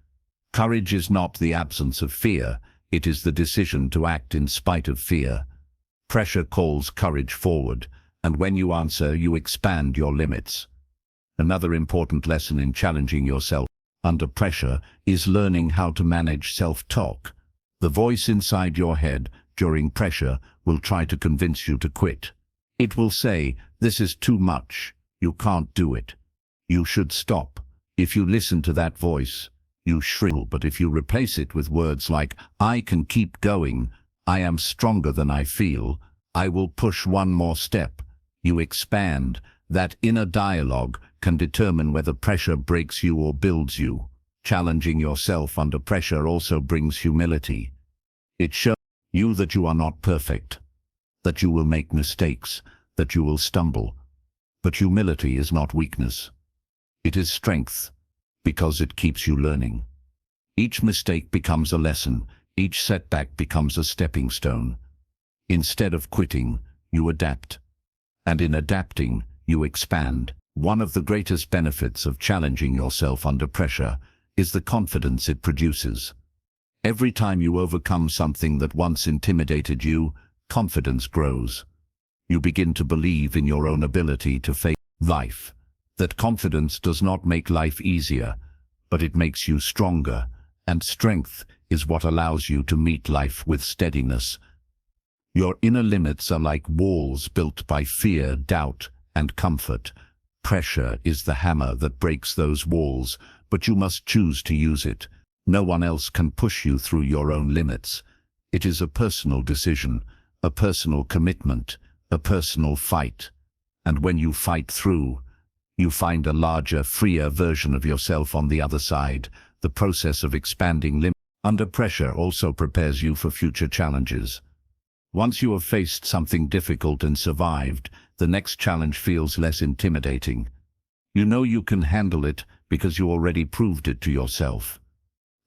Courage is not the absence of fear. It is the decision to act in spite of fear. Pressure calls courage forward, and when you answer, you expand your limits. Another important lesson in challenging yourself under pressure is learning how to manage self-talk. The voice inside your head during pressure will try to convince you to quit. It will say, "This is too much. You can't do it. You should stop." If you listen to that voice, you shrink. But if you replace it with words like, "I can keep going. I am stronger than I feel. I will push one more step," you expand. That inner dialogue can determine whether pressure breaks you or builds you. Challenging yourself under pressure also brings humility. It shows you that you are not perfect, that you will make mistakes, that you will stumble. But humility is not weakness. It is strength, because it keeps you learning. Each mistake becomes a lesson. Each setback becomes a stepping stone. Instead of quitting, you adapt. And in adapting, you expand. One of the greatest benefits of challenging yourself under pressure is the confidence it produces. Every time you overcome something that once intimidated you, confidence grows. You begin to believe in your own ability to face life. That confidence does not make life easier, but it makes you stronger, and strength is what allows you to meet life with steadiness. Your inner limits are like walls built by fear, doubt, and comfort. Pressure is the hammer that breaks those walls, but you must choose to use it. No one else can push you through your own limits. It is a personal decision, a personal commitment, a personal fight. And when you fight through, you find a larger, freer version of yourself on the other side. The process of expanding limits under pressure also prepares you for future challenges. Once you have faced something difficult and survived, the next challenge feels less intimidating. You know you can handle it because you already proved it to yourself.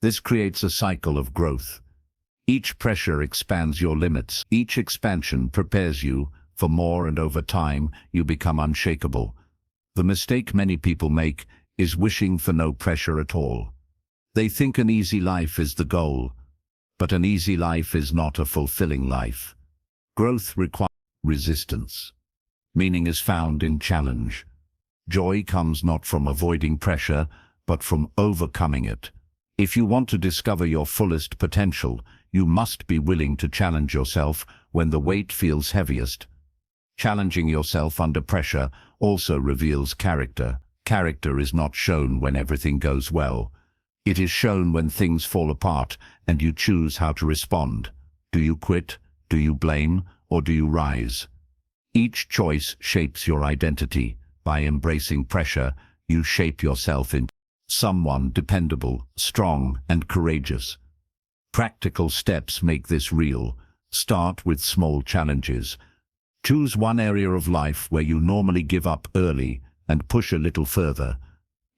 This creates a cycle of growth. Each pressure expands your limits. Each expansion prepares you for more, and over time, you become unshakable. The mistake many people make is wishing for no pressure at all. They think an easy life is the goal, but an easy life is not a fulfilling life. Growth requires resistance. Meaning is found in challenge. Joy comes not from avoiding pressure, but from overcoming it. If you want to discover your fullest potential, you must be willing to challenge yourself when the weight feels heaviest. Challenging yourself under pressure also reveals character. Character is not shown when everything goes well. It is shown when things fall apart and you choose how to respond. Do you quit? Do you blame? Or do you rise? Each choice shapes your identity. By embracing pressure, you shape yourself into someone dependable, strong, and courageous. Practical steps make this real. Start with small challenges. Choose one area of life where you normally give up early and push a little further.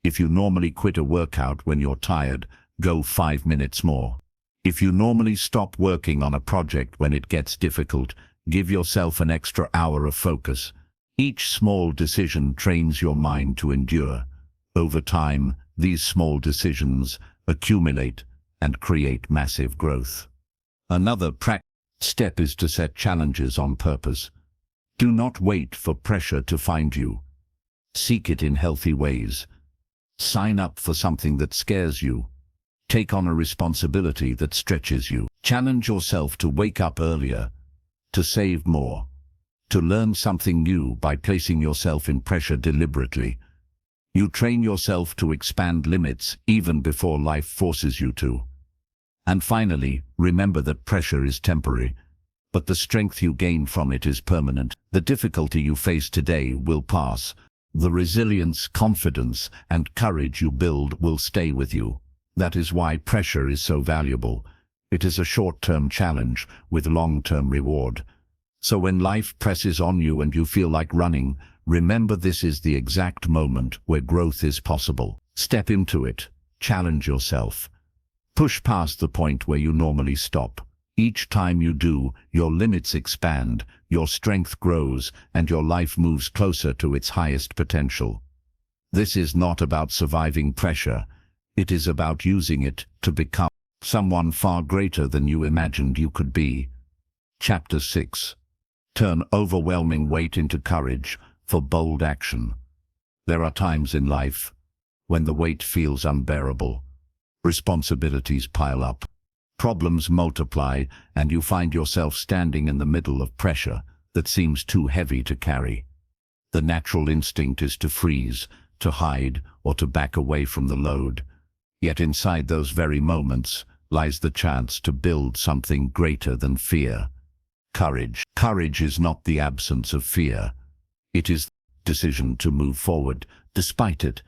If you normally quit a workout when you're tired, go 5 minutes more. If you normally stop working on a project when it gets difficult, give yourself an extra hour of focus. Each small decision trains your mind to endure. Over time, these small decisions accumulate and create massive growth. Another practical step is to set challenges on purpose. Do not wait for pressure to find you. Seek it in healthy ways. Sign up for something that scares you. Take on a responsibility that stretches you. Challenge yourself to wake up earlier, to save more, to learn something new by placing yourself in pressure deliberately. You train yourself to expand limits even before life forces you to. And finally, remember that pressure is temporary, but the strength you gain from it is permanent. The difficulty you face today will pass. The resilience, confidence, and courage you build will stay with you. That is why pressure is so valuable. It is a short-term challenge with long-term reward. So when life presses on you and you feel like running, remember this is the exact moment where growth is possible. Step into it. Challenge yourself. Push past the point where you normally stop. Each time you do, your limits expand, your strength grows, and your life moves closer to its highest potential. This is not about surviving pressure. It is about using it to become someone far greater than you imagined you could be. Chapter 6. Turn overwhelming weight into courage for bold action. There are times in life when the weight feels unbearable. Responsibilities pile up, problems multiply, and you find yourself standing in the middle of pressure that seems too heavy to carry. The natural instinct is to freeze, to hide, or to back away from the load. Yet inside those very moments lies the chance to build something greater than fear. Courage. Courage is not the absence of fear. It is the decision to move forward despite it.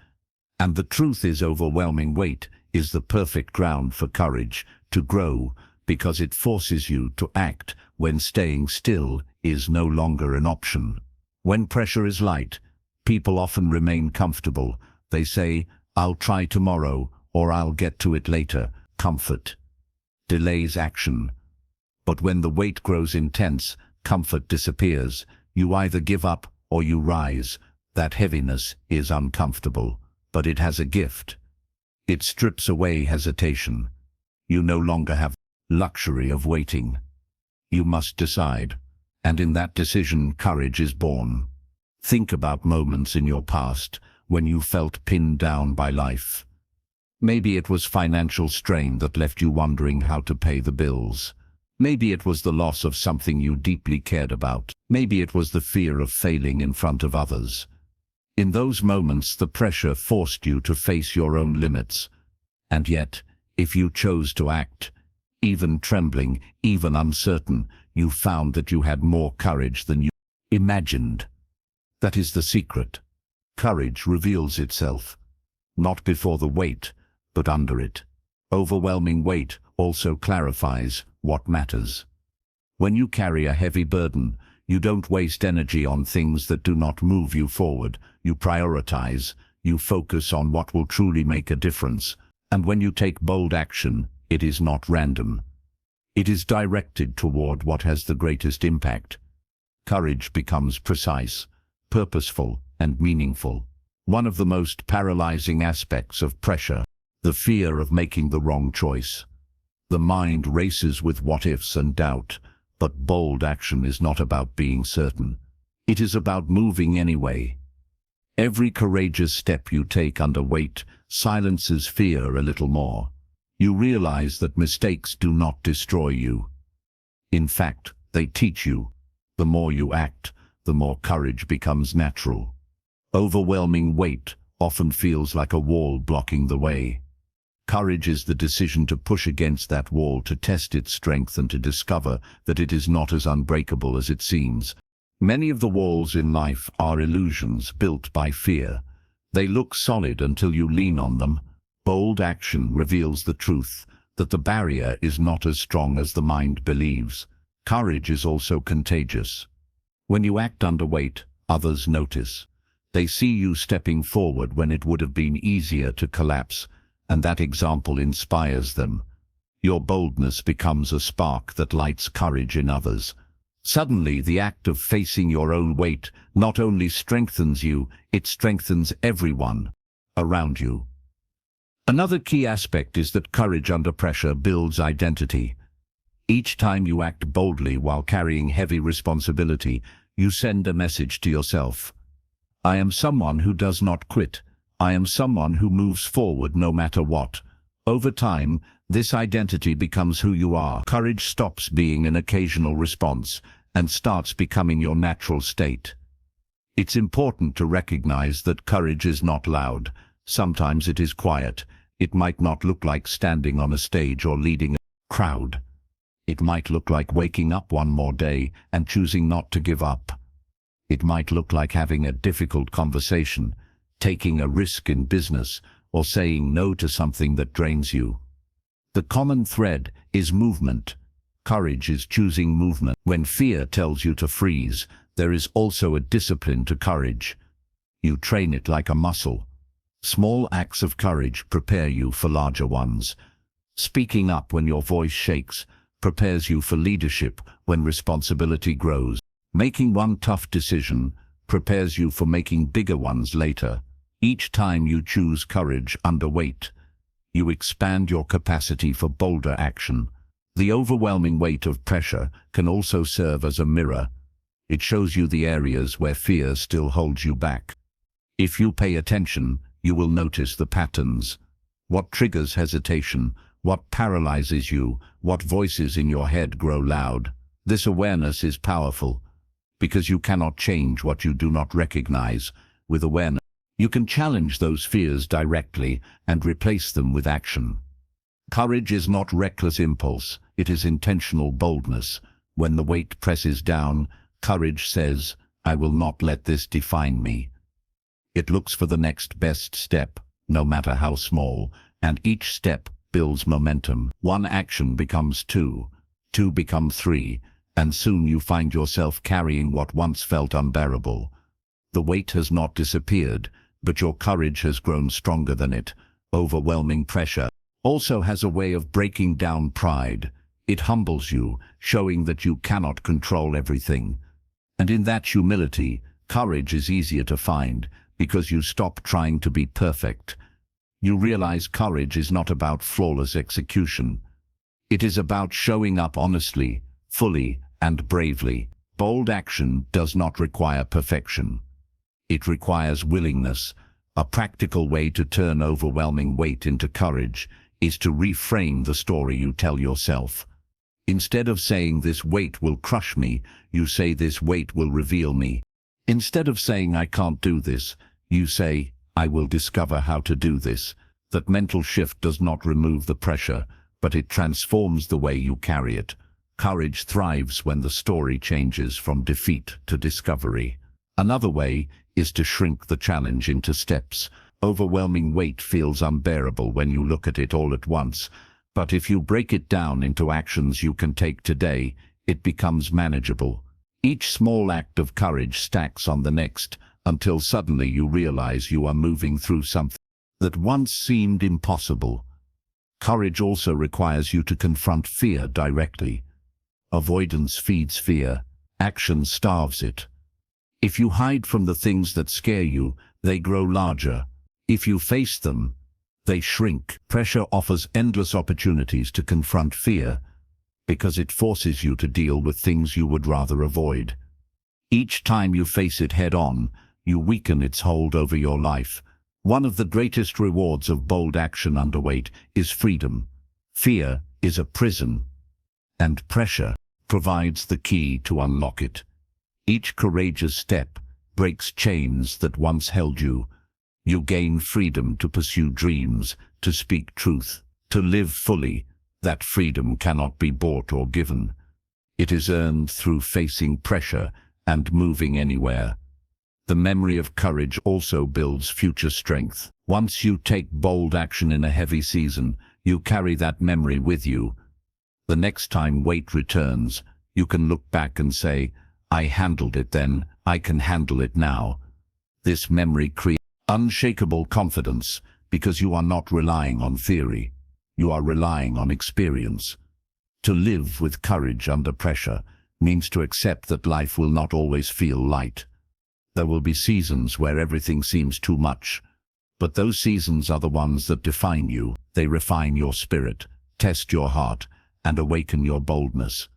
And the truth is, overwhelming weight is the perfect ground for courage to grow, because it forces you to act when staying still is no longer an option. When pressure is light, people often remain comfortable. They say, "I'll try tomorrow," or "I'll get to it later." Comfort delays action. But when the weight grows intense, comfort disappears. You either give up or you rise. That heaviness is uncomfortable, but it has a gift. It strips away hesitation. You no longer have the luxury of waiting. You must decide, and in that decision, courage is born. Think about moments in your past when you felt pinned down by life. Maybe it was financial strain that left you wondering how to pay the bills. Maybe it was the loss of something you deeply cared about. Maybe it was the fear of failing in front of others. In those moments, the pressure forced you to face your own limits. And yet, if you chose to act, even trembling, even uncertain, you found that you had more courage than you imagined. That is the secret. Courage reveals itself, not before the weight, but under it. Overwhelming weight also clarifies what matters. When you carry a heavy burden, you don't waste energy on things that do not move you forward. You prioritize, you focus on what will truly make a difference. And when you take bold action, it is not random. It is directed toward what has the greatest impact. Courage becomes precise, purposeful, and meaningful. One of the most paralyzing aspects of pressure, the fear of making the wrong choice. The mind races with what-ifs and doubt, but bold action is not about being certain. It is about moving anyway. Every courageous step you take under weight silences fear a little more. You realize that mistakes do not destroy you. In fact, they teach you. The more you act, the more courage becomes natural. Overwhelming weight often feels like a wall blocking the way. Courage is the decision to push against that wall, to test its strength and to discover that it is not as unbreakable as it seems. Many of the walls in life are illusions built by fear. They look solid until you lean on them. Bold action reveals the truth, that the barrier is not as strong as the mind believes. Courage is also contagious. When you act under weight, others notice. They see you stepping forward when it would have been easier to collapse, and that example inspires them. Your boldness becomes a spark that lights courage in others. Suddenly, the act of facing your own weight not only strengthens you, it strengthens everyone around you. Another key aspect is that courage under pressure builds identity. Each time you act boldly while carrying heavy responsibility, you send a message to yourself. I am someone who does not quit. I am someone who moves forward no matter what. Over time, this identity becomes who you are. Courage stops being an occasional response and starts becoming your natural state. It's important to recognize that courage is not loud. Sometimes it is quiet. It might not look like standing on a stage or leading a crowd. It might look like waking up one more day and choosing not to give up. It might look like having a difficult conversation, taking a risk in business, or saying no to something that drains you. The common thread is movement. Courage is choosing movement. When fear tells you to freeze, there is also a discipline to courage. You train it like a muscle. Small acts of courage prepare you for larger ones. Speaking up when your voice shakes prepares you for leadership when responsibility grows. Making one tough decision prepares you for making bigger ones later. Each time you choose courage under weight, you expand your capacity for bolder action. The overwhelming weight of pressure can also serve as a mirror. It shows you the areas where fear still holds you back. If you pay attention, you will notice the patterns. What triggers hesitation? What paralyzes you? What voices in your head grow loud? This awareness is powerful, because you cannot change what you do not recognize. With awareness, you can challenge those fears directly and replace them with action. Courage is not reckless impulse, it is intentional boldness. When the weight presses down, courage says, "I will not let this define me." It looks for the next best step, no matter how small, and each step builds momentum. One action becomes two, two become three, and soon you find yourself carrying what once felt unbearable. The weight has not disappeared, but your courage has grown stronger than it. Overwhelming pressure also has a way of breaking down pride. It humbles you, showing that you cannot control everything. And in that humility, courage is easier to find, because you stop trying to be perfect. You realize courage is not about flawless execution. It is about showing up honestly, fully, and bravely. Bold action does not require perfection. It requires willingness. A practical way to turn overwhelming weight into courage is to reframe the story you tell yourself. Instead of saying "this weight will crush me," you say "this weight will reveal me." Instead of saying "I can't do this," you say "I will discover how to do this." That mental shift does not remove the pressure, but it transforms the way you carry it. Courage thrives when the story changes from defeat to discovery. Another way is to shrink the challenge into steps. Overwhelming weight feels unbearable when you look at it all at once, but if you break it down into actions you can take today, it becomes manageable. Each small act of courage stacks on the next, until suddenly you realize you are moving through something that once seemed impossible. Courage also requires you to confront fear directly. Avoidance feeds fear. Action starves it. If you hide from the things that scare you, they grow larger. If you face them, they shrink. Pressure offers endless opportunities to confront fear, because it forces you to deal with things you would rather avoid. Each time you face it head-on, you weaken its hold over your life. One of the greatest rewards of bold action under weight is freedom. Fear is a prison, and pressure provides the key to unlock it. Each courageous step breaks chains that once held you. You gain freedom to pursue dreams, to speak truth, to live fully. That freedom cannot be bought or given. It is earned through facing pressure and moving anywhere. The memory of courage also builds future strength. Once you take bold action in a heavy season, you carry that memory with you. The next time weight returns, you can look back and say, "I handled it then, I can handle it now." This memory creates unshakable confidence, because you are not relying on theory. You are relying on experience. To live with courage under pressure means to accept that life will not always feel light. There will be seasons where everything seems too much, but those seasons are the ones that define you. They refine your spirit, test your heart, and awaken your boldness.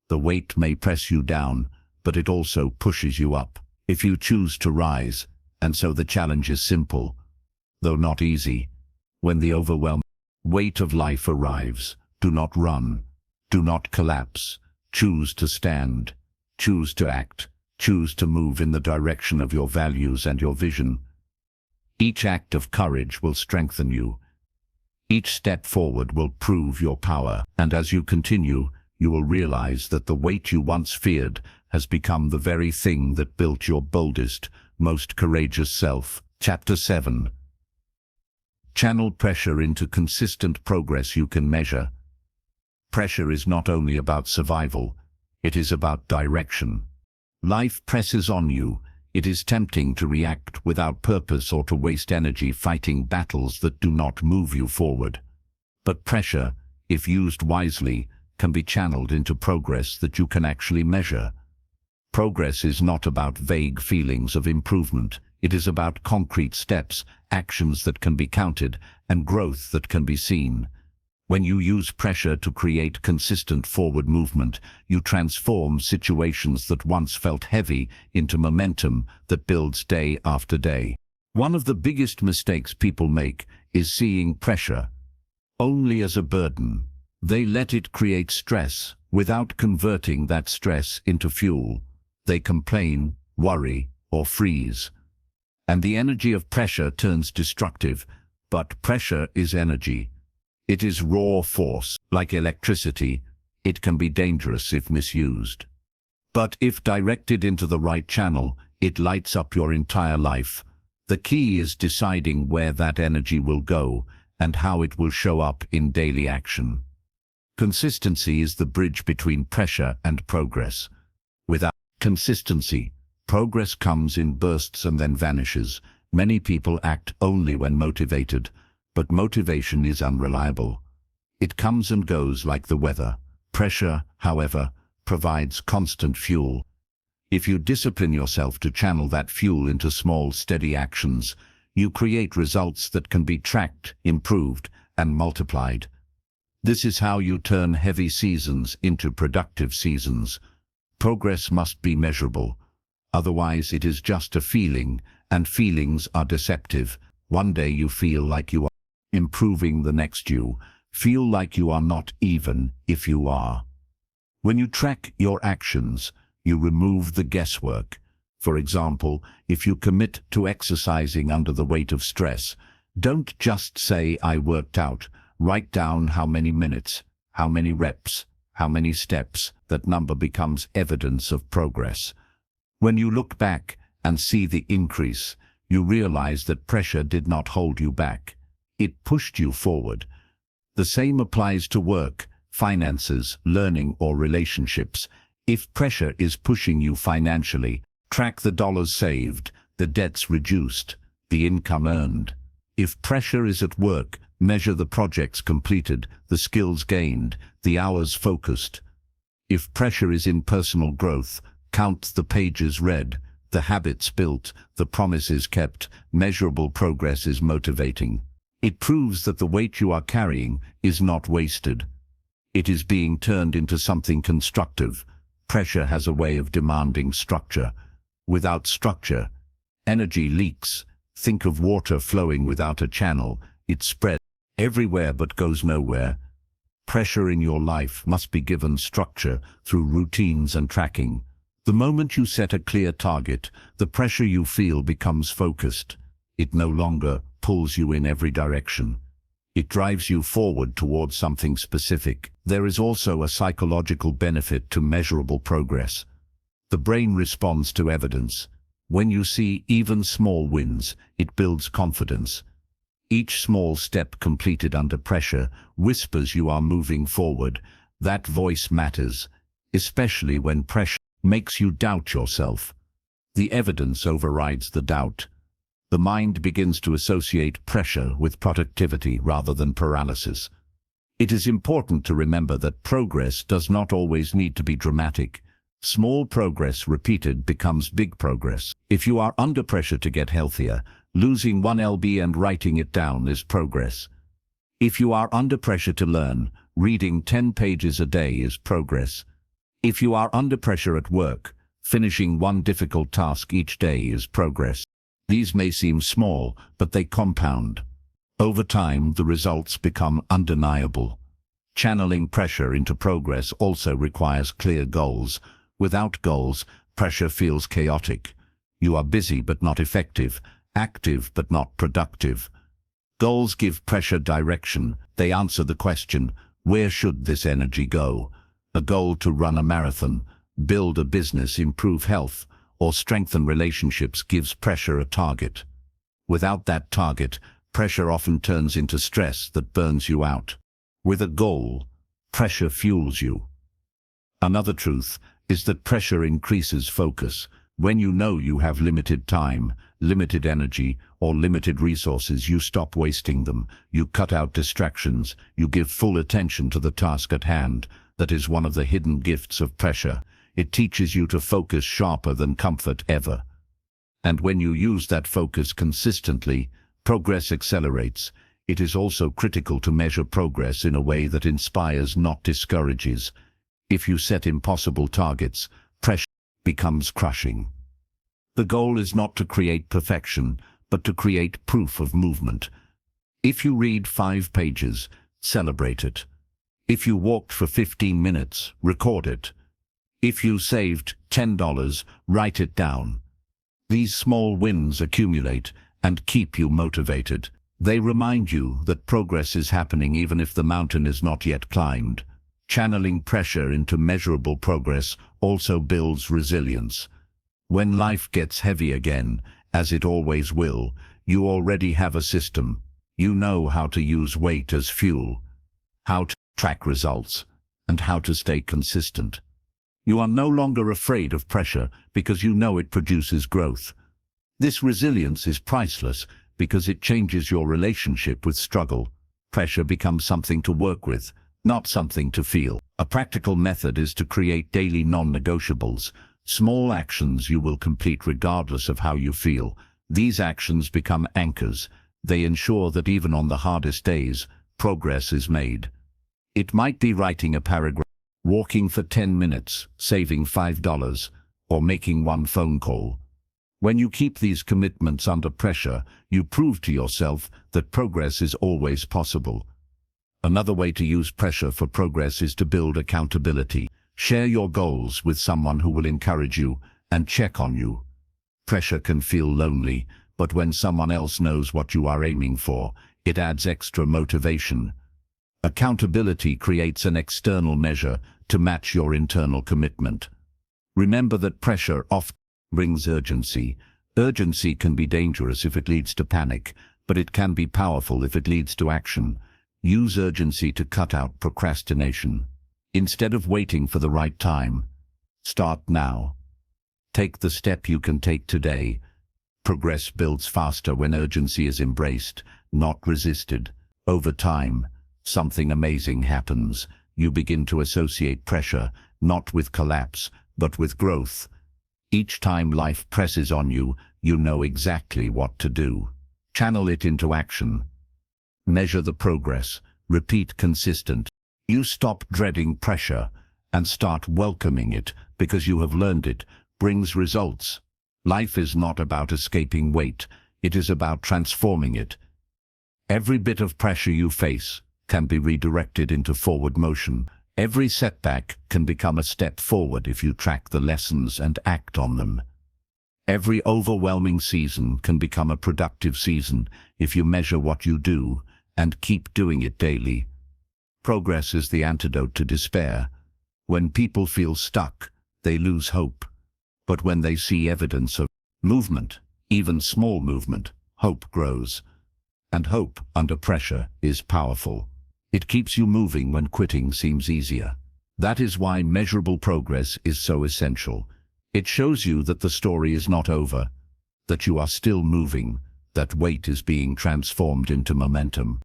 The weight may press you down, but it also pushes you up, if you choose to rise. And so the challenge is simple, though not easy. When the overwhelming weight of life arrives, do not run, do not collapse. Choose to stand, choose to act, choose to move in the direction of your values and your vision. Each act of courage will strengthen you. Each step forward will prove your power, and as you continue, you will realize that the weight you once feared has become the very thing that built your boldest, most courageous self. Chapter 7. Channel pressure into consistent progress you can measure. Pressure is not only about survival, it is about direction. Life presses on you. It is tempting to react without purpose or to waste energy fighting battles that do not move you forward. But pressure, if used wisely, can be channeled into progress that you can actually measure. Progress is not about vague feelings of improvement. It is about concrete steps, actions that can be counted, and growth that can be seen. When you use pressure to create consistent forward movement, you transform situations that once felt heavy into momentum that builds day after day. One of the biggest mistakes people make is seeing pressure only as a burden. They let it create stress without converting that stress into fuel. They complain, worry, or freeze. And the energy of pressure turns destructive. But pressure is energy. It is raw force. Like electricity, it can be dangerous if misused. But if directed into the right channel, it lights up your entire life. The key is deciding where that energy will go and how it will show up in daily action. Consistency is the bridge between pressure and progress. Without consistency, progress comes in bursts and then vanishes. Many people act only when motivated, but motivation is unreliable. It comes and goes like the weather. Pressure, however, provides constant fuel. If you discipline yourself to channel that fuel into small, steady actions, you create results that can be tracked, improved, and multiplied. This is how you turn heavy seasons into productive seasons. Progress must be measurable. Otherwise, it is just a feeling, and feelings are deceptive. One day you feel like you are improving, the next you feel like you are not, even if you are. When you track your actions, you remove the guesswork. For example, if you commit to exercising under the weight of stress, don't just say, "I worked out." Write down how many minutes, how many reps, how many steps. That number becomes evidence of progress. When you look back and see the increase, you realize that pressure did not hold you back. It pushed you forward. The same applies to work, finances, learning, or relationships. If pressure is pushing you financially, track the dollars saved, the debts reduced, the income earned. If pressure is at work, measure the projects completed, the skills gained, the hours focused. If pressure is in personal growth, count the pages read, the habits built, the promises kept. Measurable progress is motivating. It proves that the weight you are carrying is not wasted. It is being turned into something constructive. Pressure has a way of demanding structure. Without structure, energy leaks. Think of water flowing without a channel. It spreads everywhere but goes nowhere. Pressure in your life must be given structure through routines and tracking. The moment you set a clear target, the pressure you feel becomes focused. It no longer pulls you in every direction. It drives you forward towards something specific. There is also a psychological benefit to measurable progress. The brain responds to evidence. When you see even small wins, it builds confidence. Each small step completed under pressure whispers you are moving forward. That voice matters, especially when pressure makes you doubt yourself. The evidence overrides the doubt. The mind begins to associate pressure with productivity rather than paralysis. It is important to remember that progress does not always need to be dramatic. Small progress repeated becomes big progress. If you are under pressure to get healthier, losing 1 lb and writing it down is progress. If you are under pressure to learn, reading 10 pages a day is progress. If you are under pressure at work, finishing one difficult task each day is progress. These may seem small, but they compound. Over time, the results become undeniable. Channeling pressure into progress also requires clear goals. Without goals, pressure feels chaotic. You are busy but not effective, active but not productive. Goals give pressure direction. They answer the question, where should this energy go? A goal to run a marathon, build a business, improve health, or strengthen relationships gives pressure a target. Without that target, pressure often turns into stress that burns you out. With a goal, pressure fuels you. Another truth is that pressure increases focus. When you know you have limited time, limited energy, or limited resources, you stop wasting them. You cut out distractions. You give full attention to the task at hand. That is one of the hidden gifts of pressure. It teaches you to focus sharper than comfort ever. And when you use that focus consistently, progress accelerates. it is also critical to measure progress in a way that inspires, not discourages. If you set impossible targets, pressure becomes crushing. The goal is not to create perfection, but to create proof of movement. If you read 5 pages, celebrate it. If you walked for 15 minutes, record it. If you saved $10, write it down. These small wins accumulate and keep you motivated. They remind you that progress is happening even if the mountain is not yet climbed. Channeling pressure into measurable progress also builds resilience. When life gets heavy again, as it always will, you already have a system. You know how to use weight as fuel, how to track results, and how to stay consistent. You are no longer afraid of pressure because you know it produces growth. This resilience is priceless because it changes your relationship with struggle. Pressure becomes something to work with, not something to feel. A practical method is to create daily non-negotiables, small actions you will complete regardless of how you feel. These actions become anchors. They ensure that even on the hardest days, progress is made. It might be writing a paragraph, walking for 10 minutes, saving $5, or making one phone call. When you keep these commitments under pressure, you prove to yourself that progress is always possible. Another way to use pressure for progress is to build accountability. Share your goals with someone who will encourage you and check on you. Pressure can feel lonely, but when someone else knows what you are aiming for, it adds extra motivation. Accountability creates an external measure to match your internal commitment. Remember that pressure often brings urgency. Urgency can be dangerous if it leads to panic, but it can be powerful if it leads to action. Use urgency to cut out procrastination. Instead of waiting for the right time, start now. Take the step you can take today. Progress builds faster when urgency is embraced, not resisted. Over time, something amazing happens. You begin to associate pressure, not with collapse, but with growth. Each time life presses on you, you know exactly what to do. Channel it into action. Measure the progress. Repeat consistent. You stop dreading pressure and start welcoming it because you have learned it brings results. Life is not about escaping weight. It is about transforming it. Every bit of pressure you face can be redirected into forward motion. Every setback can become a step forward if you track the lessons and act on them. Every overwhelming season can become a productive season if you measure what you do and keep doing it daily. Progress is the antidote to despair. When people feel stuck, they lose hope. But when they see evidence of movement, even small movement, hope grows. And hope under pressure is powerful. It keeps you moving when quitting seems easier. That is why measurable progress is so essential. It shows you that the story is not over, that you are still moving, that weight is being transformed into momentum.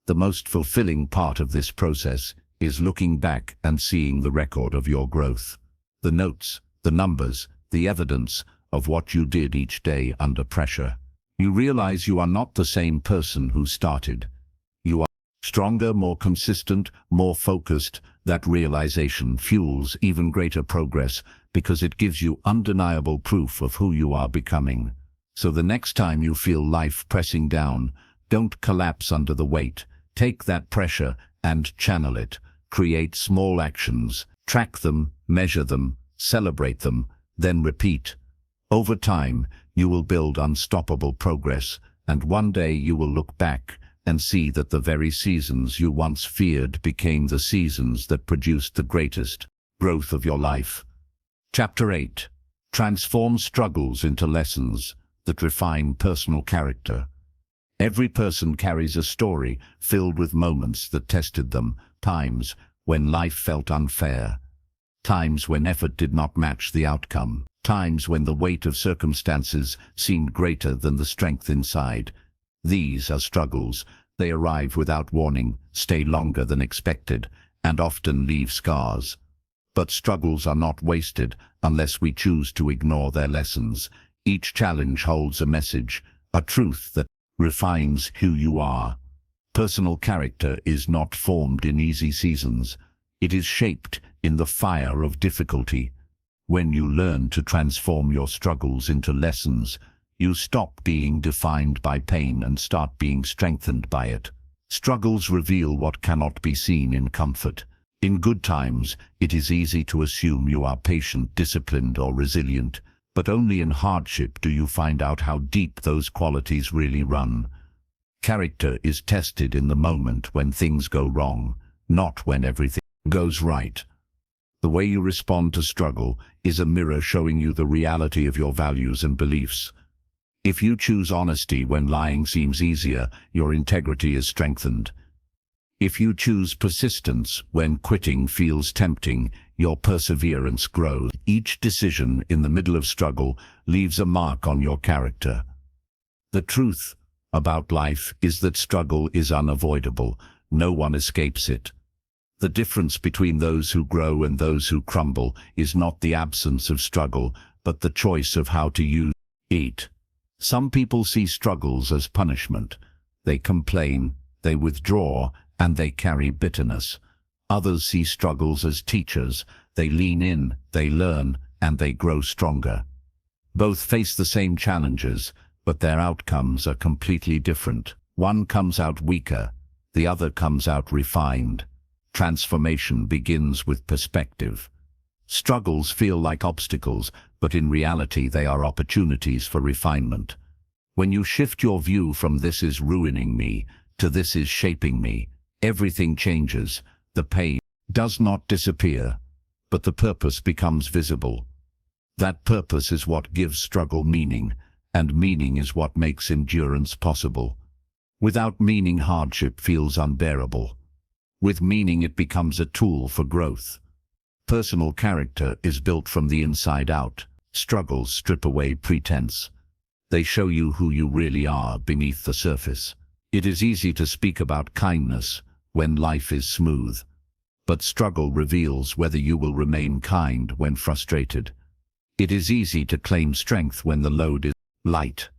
The most fulfilling part of this process is looking back and seeing the record of your growth. The notes, the numbers, the evidence of what you did each day under pressure. You realize you are not the same person who started. You are stronger, more consistent, more focused. That realization fuels even greater progress because it gives you undeniable proof of who you are becoming. So the next time you feel life pressing down, don't collapse under the weight. Take that pressure and channel it. Create small actions. Track them, measure them, celebrate them, then repeat. Over time, you will build unstoppable progress, and one day you will look back and see that the very seasons you once feared became the seasons that produced the greatest growth of your life. Chapter 8. Transform struggles into lessons that refine personal character. Every person carries a story filled with moments that tested them, times when life felt unfair, times when effort did not match the outcome, times when the weight of circumstances seemed greater than the strength inside. These are struggles. They arrive without warning, stay longer than expected, and often leave scars. But struggles are not wasted unless we choose to ignore their lessons. Each challenge holds a message, a truth that refines who you are. Personal character is not formed in easy seasons. It is shaped in the fire of difficulty. When you learn to transform your struggles into lessons, you stop being defined by pain and start being strengthened by it. Struggles reveal what cannot be seen in comfort. In good times, it is easy to assume you are patient, disciplined, or resilient, but only in hardship do you find out how deep those qualities really run. Character is tested in the moment when things go wrong, not when everything goes right. The way you respond to struggle is a mirror showing you the reality of your values and beliefs. If you choose honesty when lying seems easier, your integrity is strengthened. If you choose persistence when quitting feels tempting, your perseverance grows. Each decision in the middle of struggle leaves a mark on your character. The truth about life is that struggle is unavoidable. No one escapes it. The difference between those who grow and those who crumble is not the absence of struggle, but the choice of how to use it. Some people see struggles as punishment. They complain, they withdraw, and they carry bitterness. Others see struggles as teachers. They lean in, they learn, and they grow stronger. Both face the same challenges, but their outcomes are completely different. One comes out weaker, the other comes out refined. Transformation begins with perspective. Struggles feel like obstacles, but in reality they are opportunities for refinement. When you shift your view from "this is ruining me" to "this is shaping me," everything changes. The pain does not disappear, but the purpose becomes visible. That purpose is what gives struggle meaning, and meaning is what makes endurance possible. Without meaning, hardship feels unbearable. With meaning, it becomes a tool for growth. Personal character is built from the inside out. Struggles strip away pretense. They show you who you really are beneath the surface. It is easy to speak about kindness when life is smooth, but struggle reveals whether you will remain kind when frustrated. It is easy to claim strength when the load is light,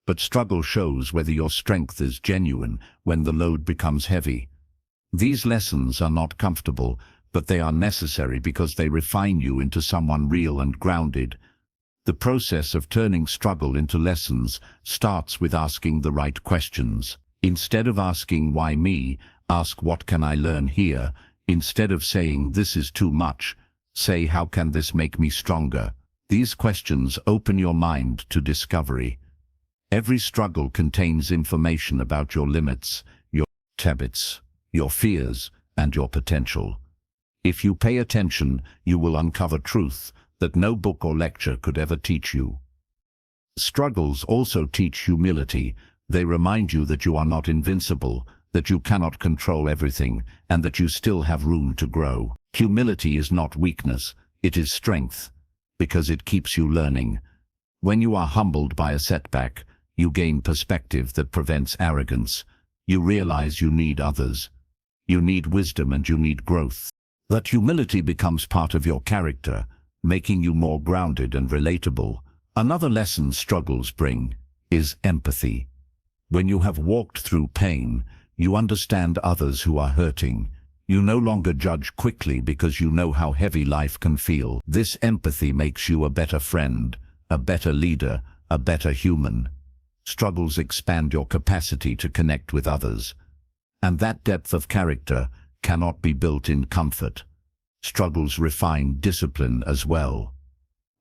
but struggle shows whether your strength is genuine when the load becomes heavy. These lessons are not comfortable, but they are necessary because they refine you into someone real and grounded. The process of turning struggle into lessons starts with asking the right questions. Instead of asking "why me?" ask "what can I learn here?" Instead of saying "this is too much," say "how can this make me stronger?" These questions open your mind to discovery. Every struggle contains information about your limits, your habits, your fears, and your potential. If you pay attention, you will uncover truth that no book or lecture could ever teach you. Struggles also teach humility. They remind you that you are not invincible, that you cannot control everything, and that you still have room to grow. Humility is not weakness, it is strength, because it keeps you learning. When you are humbled by a setback, you gain perspective that prevents arrogance. You realize you need others. You need wisdom and you need growth. That humility becomes part of your character, making you more grounded and relatable. Another lesson struggles bring is empathy. When you have walked through pain, you understand others who are hurting. You no longer judge quickly because you know how heavy life can feel. This empathy makes you a better friend, a better leader, a better human. Struggles expand your capacity to connect with others. And that depth of character cannot be built in comfort. Struggles refine discipline as well.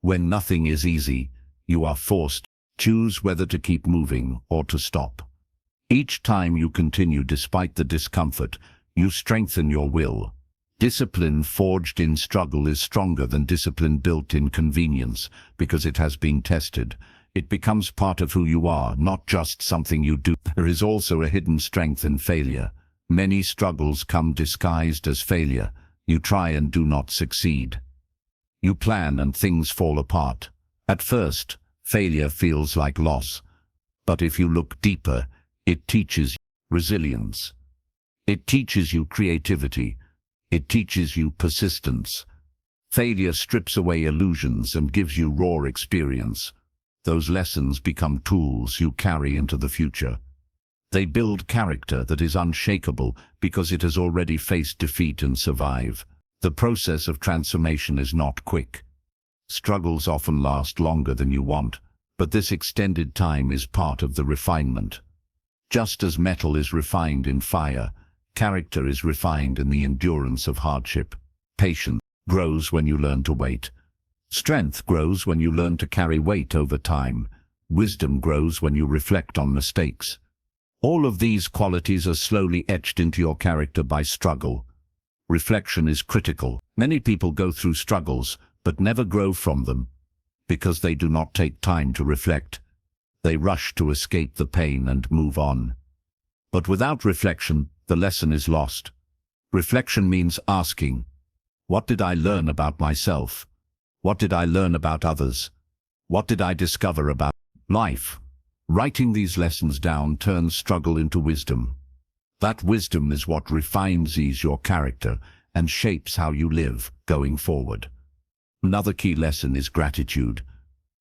When nothing is easy, you are forced to choose whether to keep moving or to stop. Each time you continue despite the discomfort, you strengthen your will. Discipline forged in struggle is stronger than discipline built in convenience because it has been tested. It becomes part of who you are, not just something you do. There is also a hidden strength in failure. Many struggles come disguised as failure. You try and do not succeed. You plan and things fall apart. At first, failure feels like loss. But if you look deeper, it teaches you resilience. It teaches you creativity. It teaches you persistence. Failure strips away illusions and gives you raw experience. Those lessons become tools you carry into the future. They build character that is unshakable because it has already faced defeat and survive. The process of transformation is not quick. Struggles often last longer than you want, but this extended time is part of the refinement. Just as metal is refined in fire, character is refined in the endurance of hardship. Patience grows when you learn to wait. Strength grows when you learn to carry weight over time. Wisdom grows when you reflect on mistakes. All of these qualities are slowly etched into your character by struggle. Reflection is critical. Many people go through struggles, but never grow from them, because they do not take time to reflect. They rush to escape the pain and move on. But without reflection, the lesson is lost. Reflection means asking, what did I learn about myself? What did I learn about others? What did I discover about life? Writing these lessons down turns struggle into wisdom. That wisdom is what refines your character and shapes how you live going forward. Another key lesson is gratitude.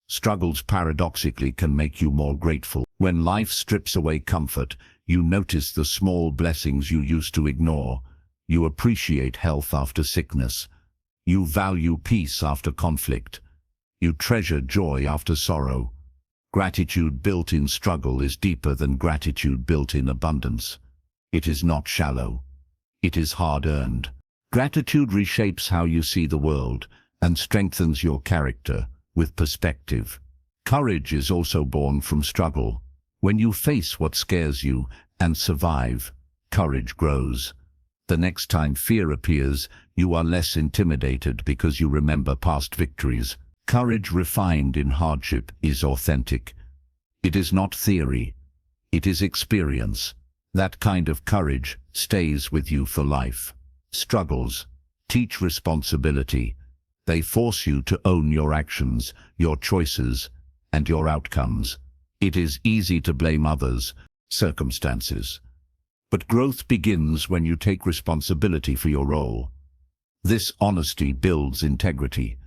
Struggles paradoxically can make you more grateful. When life strips away comfort, you notice the small blessings you used to ignore. You appreciate health after sickness. You value peace after conflict. You treasure joy after sorrow. Gratitude built in struggle is deeper than gratitude built in abundance. It is not shallow. It is hard-earned. Gratitude reshapes how you see the world and strengthens your character with perspective. Courage is also born from struggle. When you face what scares you and survive, courage grows. The next time fear appears, you are less intimidated because you remember past victories. Courage refined in hardship is authentic. It is not theory. It is experience. That kind of courage stays with you for life. Struggles teach responsibility. They force you to own your actions, your choices, and your outcomes. It is easy to blame others, circumstances. But growth begins when you take responsibility for your role. This honesty builds integrity.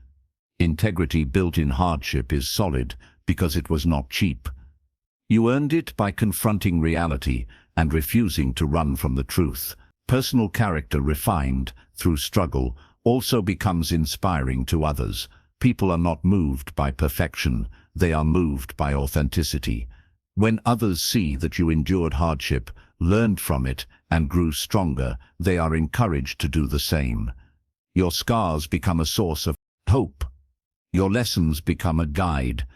Integrity built in hardship is solid because it was not cheap. You earned it by confronting reality and refusing to run from the truth. Personal character refined through struggle also becomes inspiring to others. People are not moved by perfection, they are moved by authenticity. When others see that you endured hardship, learned from it, and grew stronger, they are encouraged to do the same. Your scars become a source of hope. Your lessons become a guide.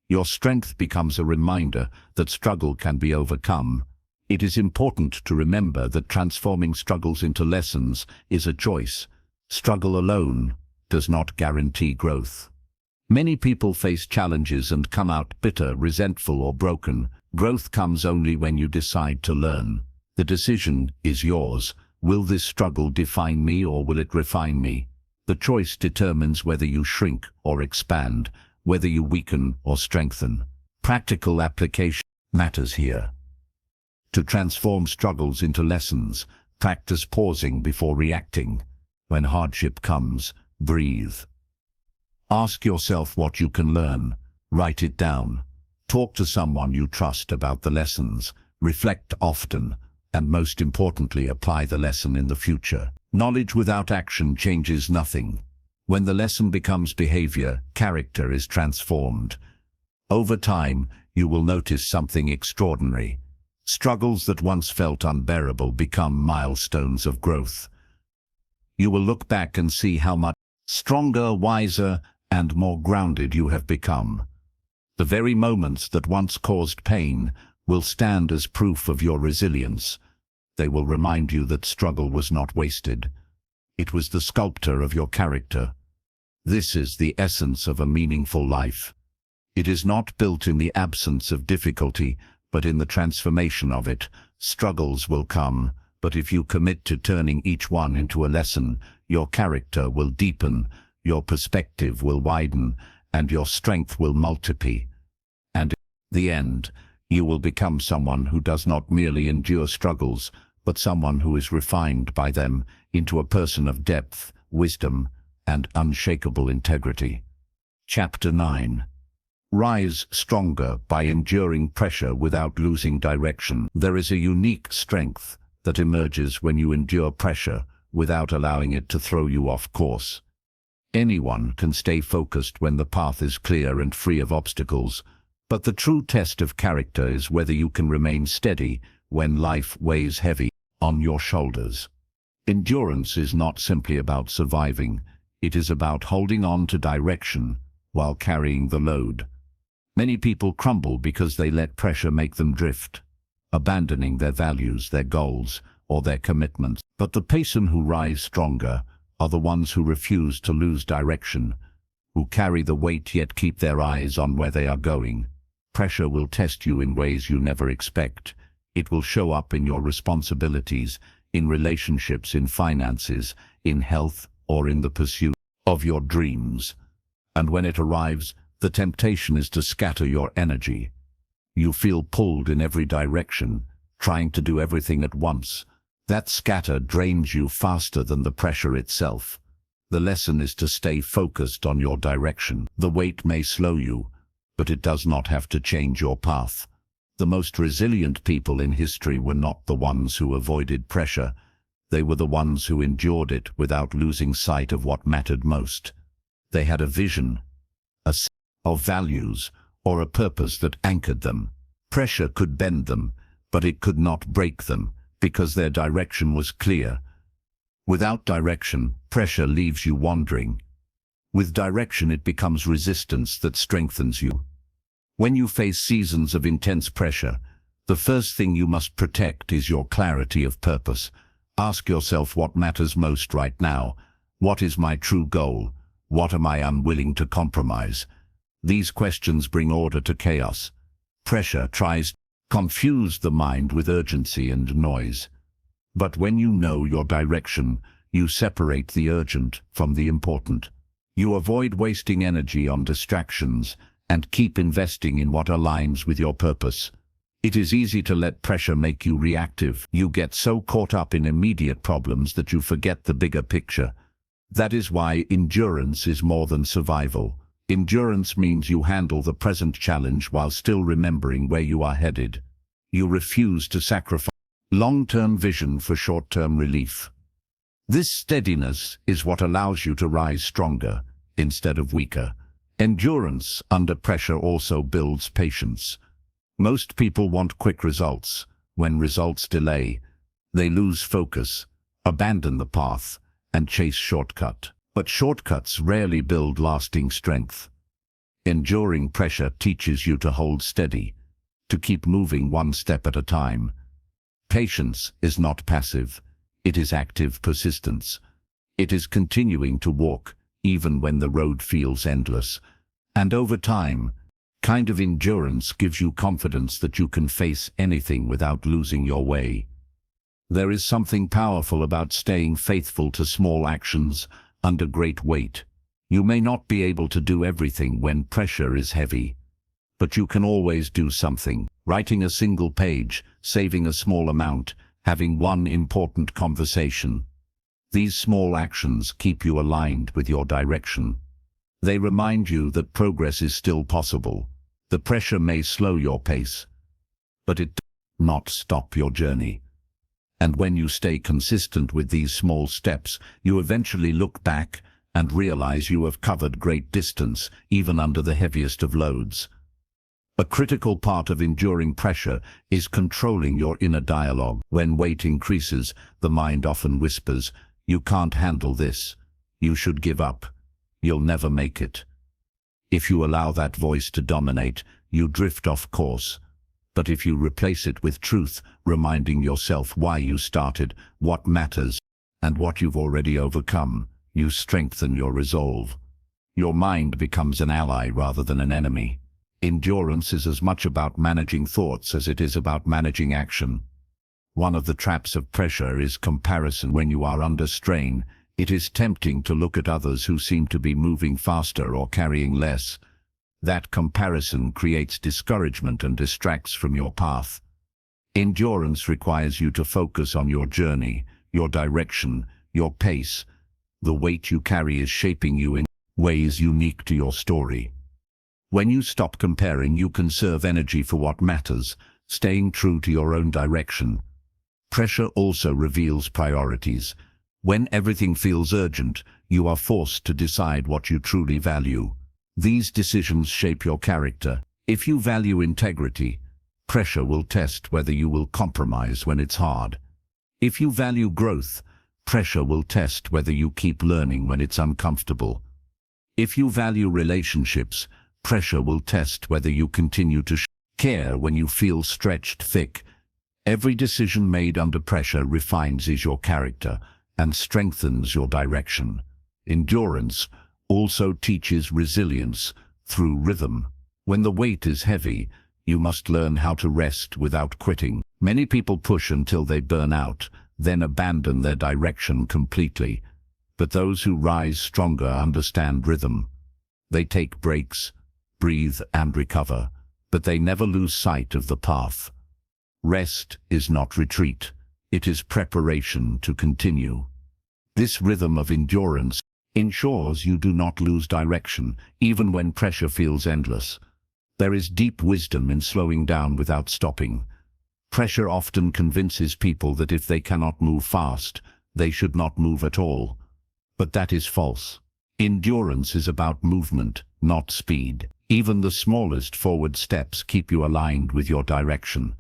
Your strength becomes a reminder that struggle can be overcome. It is important to remember that transforming struggles into lessons is a choice. Struggle alone does not guarantee growth. Many people face challenges and come out bitter, resentful, or broken. Growth comes only when you decide to learn. The decision is yours. Will this struggle define me or will it refine me? The choice determines whether you shrink or expand, whether you weaken or strengthen. Practical application matters here. To transform struggles into lessons, practice pausing before reacting. When hardship comes, breathe. Ask yourself what you can learn. Write it down. Talk to someone you trust about the lessons. Reflect often, and most importantly, apply the lesson in the future. Knowledge without action changes nothing. When the lesson becomes behavior, character is transformed. Over time, you will notice something extraordinary. Struggles that once felt unbearable become milestones of growth. You will look back and see how much stronger, wiser, and more grounded you have become. The very moments that once caused pain will stand as proof of your resilience. They will remind you that struggle was not wasted. It was the sculptor of your character. This is the essence of a meaningful life. It is not built in the absence of difficulty, but in the transformation of it. Struggles will come, but if you commit to turning each one into a lesson, your character will deepen, your perspective will widen, and your strength will multiply. And in the end, you will become someone who does not merely endure struggles, but someone who is refined by them into a person of depth, wisdom, and unshakable integrity. Chapter 9. rise stronger by enduring pressure without losing direction. There is a unique strength that emerges when you endure pressure without allowing it to throw you off course. Anyone can stay focused when the path is clear and free of obstacles, but the true test of character is whether you can remain steady when life weighs heavy on your shoulders. Endurance is not simply about surviving, it is about holding on to direction while carrying the load. Many people crumble because they let pressure make them drift, abandoning their values, their goals, or their commitments. But the person who rise stronger are the ones who refuse to lose direction, who carry the weight yet keep their eyes on where they are going. Pressure will test you in ways you never expect. It will show up in your responsibilities, in relationships, in finances, in health, or in the pursuit of your dreams. And when it arrives, the temptation is to scatter your energy. You feel pulled in every direction, trying to do everything at once. That scatter drains you faster than the pressure itself. The lesson is to stay focused on your direction. The weight may slow you, but it does not have to change your path. The most resilient people in history were not the ones who avoided pressure. They were the ones who endured it without losing sight of what mattered most. They had a vision, a set of values, or a purpose that anchored them. Pressure could bend them, but it could not break them, because their direction was clear. Without direction, pressure leaves you wandering. With direction, it becomes resistance that strengthens you. When you face seasons of intense pressure, the first thing you must protect is your clarity of purpose. Ask yourself what matters most right now. What is my true goal? What am I unwilling to compromise? These questions bring order to chaos. Pressure tries to confuse the mind with urgency and noise. But when you know your direction, you separate the urgent from the important. You avoid wasting energy on distractions and keep investing in what aligns with your purpose. It is easy to let pressure make you reactive. You get so caught up in immediate problems that you forget the bigger picture. That is why endurance is more than survival. Endurance means you handle the present challenge while still remembering where you are headed. You refuse to sacrifice long-term vision for short-term relief. This steadiness is what allows you to rise stronger instead of weaker. Endurance under pressure also builds patience. Most people want quick results. When results delay, they lose focus, abandon the path, and chase shortcuts. But shortcuts rarely build lasting strength. Enduring pressure teaches you to hold steady, to keep moving one step at a time. Patience is not passive, it is active persistence. It is continuing to walk, even when the road feels endless. And over time, kind of endurance gives you confidence that you can face anything without losing your way. There is something powerful about staying faithful to small actions under great weight. You may not be able to do everything when pressure is heavy, but you can always do something. Writing a single page, saving a small amount, having one important conversation. These small actions keep you aligned with your direction. They remind you that progress is still possible. The pressure may slow your pace, but it does not stop your journey. And when you stay consistent with these small steps, you eventually look back and realize you have covered great distance, even under the heaviest of loads. A critical part of enduring pressure is controlling your inner dialogue. When weight increases, the mind often whispers, "You can't handle this. You should give up. You'll never make it." If you allow that voice to dominate, you drift off course. But if you replace it with truth, reminding yourself why you started, what matters, and what you've already overcome, you strengthen your resolve. Your mind becomes an ally rather than an enemy. Endurance is as much about managing thoughts as it is about managing action. One of the traps of pressure is comparison. When you are under strain, it is tempting to look at others who seem to be moving faster or carrying less. That comparison creates discouragement and distracts from your path. Endurance requires you to focus on your journey, your direction, your pace. The weight you carry is shaping you in ways unique to your story. When you stop comparing, you conserve energy for what matters, staying true to your own direction. Pressure also reveals priorities. When everything feels urgent, you are forced to decide what you truly value. These decisions shape your character. If you value integrity, pressure will test whether you will compromise when it's hard. If you value growth, pressure will test whether you keep learning when it's uncomfortable. If you value relationships, pressure will test whether you continue to care when you feel stretched thick. Every decision made under pressure refines your character and strengthens your direction. Endurance also teaches resilience through rhythm. When the weight is heavy, you must learn how to rest without quitting. Many people push until they burn out, then abandon their direction completely. But those who rise stronger understand rhythm. They take breaks, breathe and recover, but they never lose sight of the path. Rest is not retreat, it is preparation to continue. This rhythm of endurance ensures you do not lose direction, even when pressure feels endless. There is deep wisdom in slowing down without stopping. Pressure often convinces people that if they cannot move fast, they should not move at all. But that is false. Endurance is about movement, not speed. Even the smallest forward steps keep you aligned with your direction.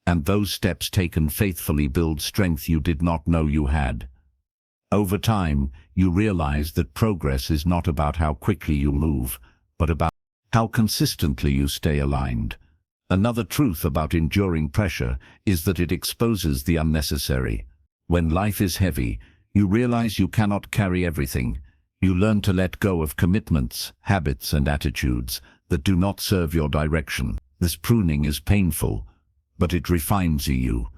And those steps taken faithfully build strength you did not know you had. Over time, you realize that progress is not about how quickly you move, but about how consistently you stay aligned. Another truth about enduring pressure is that it exposes the unnecessary. When life is heavy, you realize you cannot carry everything. You learn to let go of commitments, habits, and attitudes that do not serve your direction. This pruning is painful, but it refines you.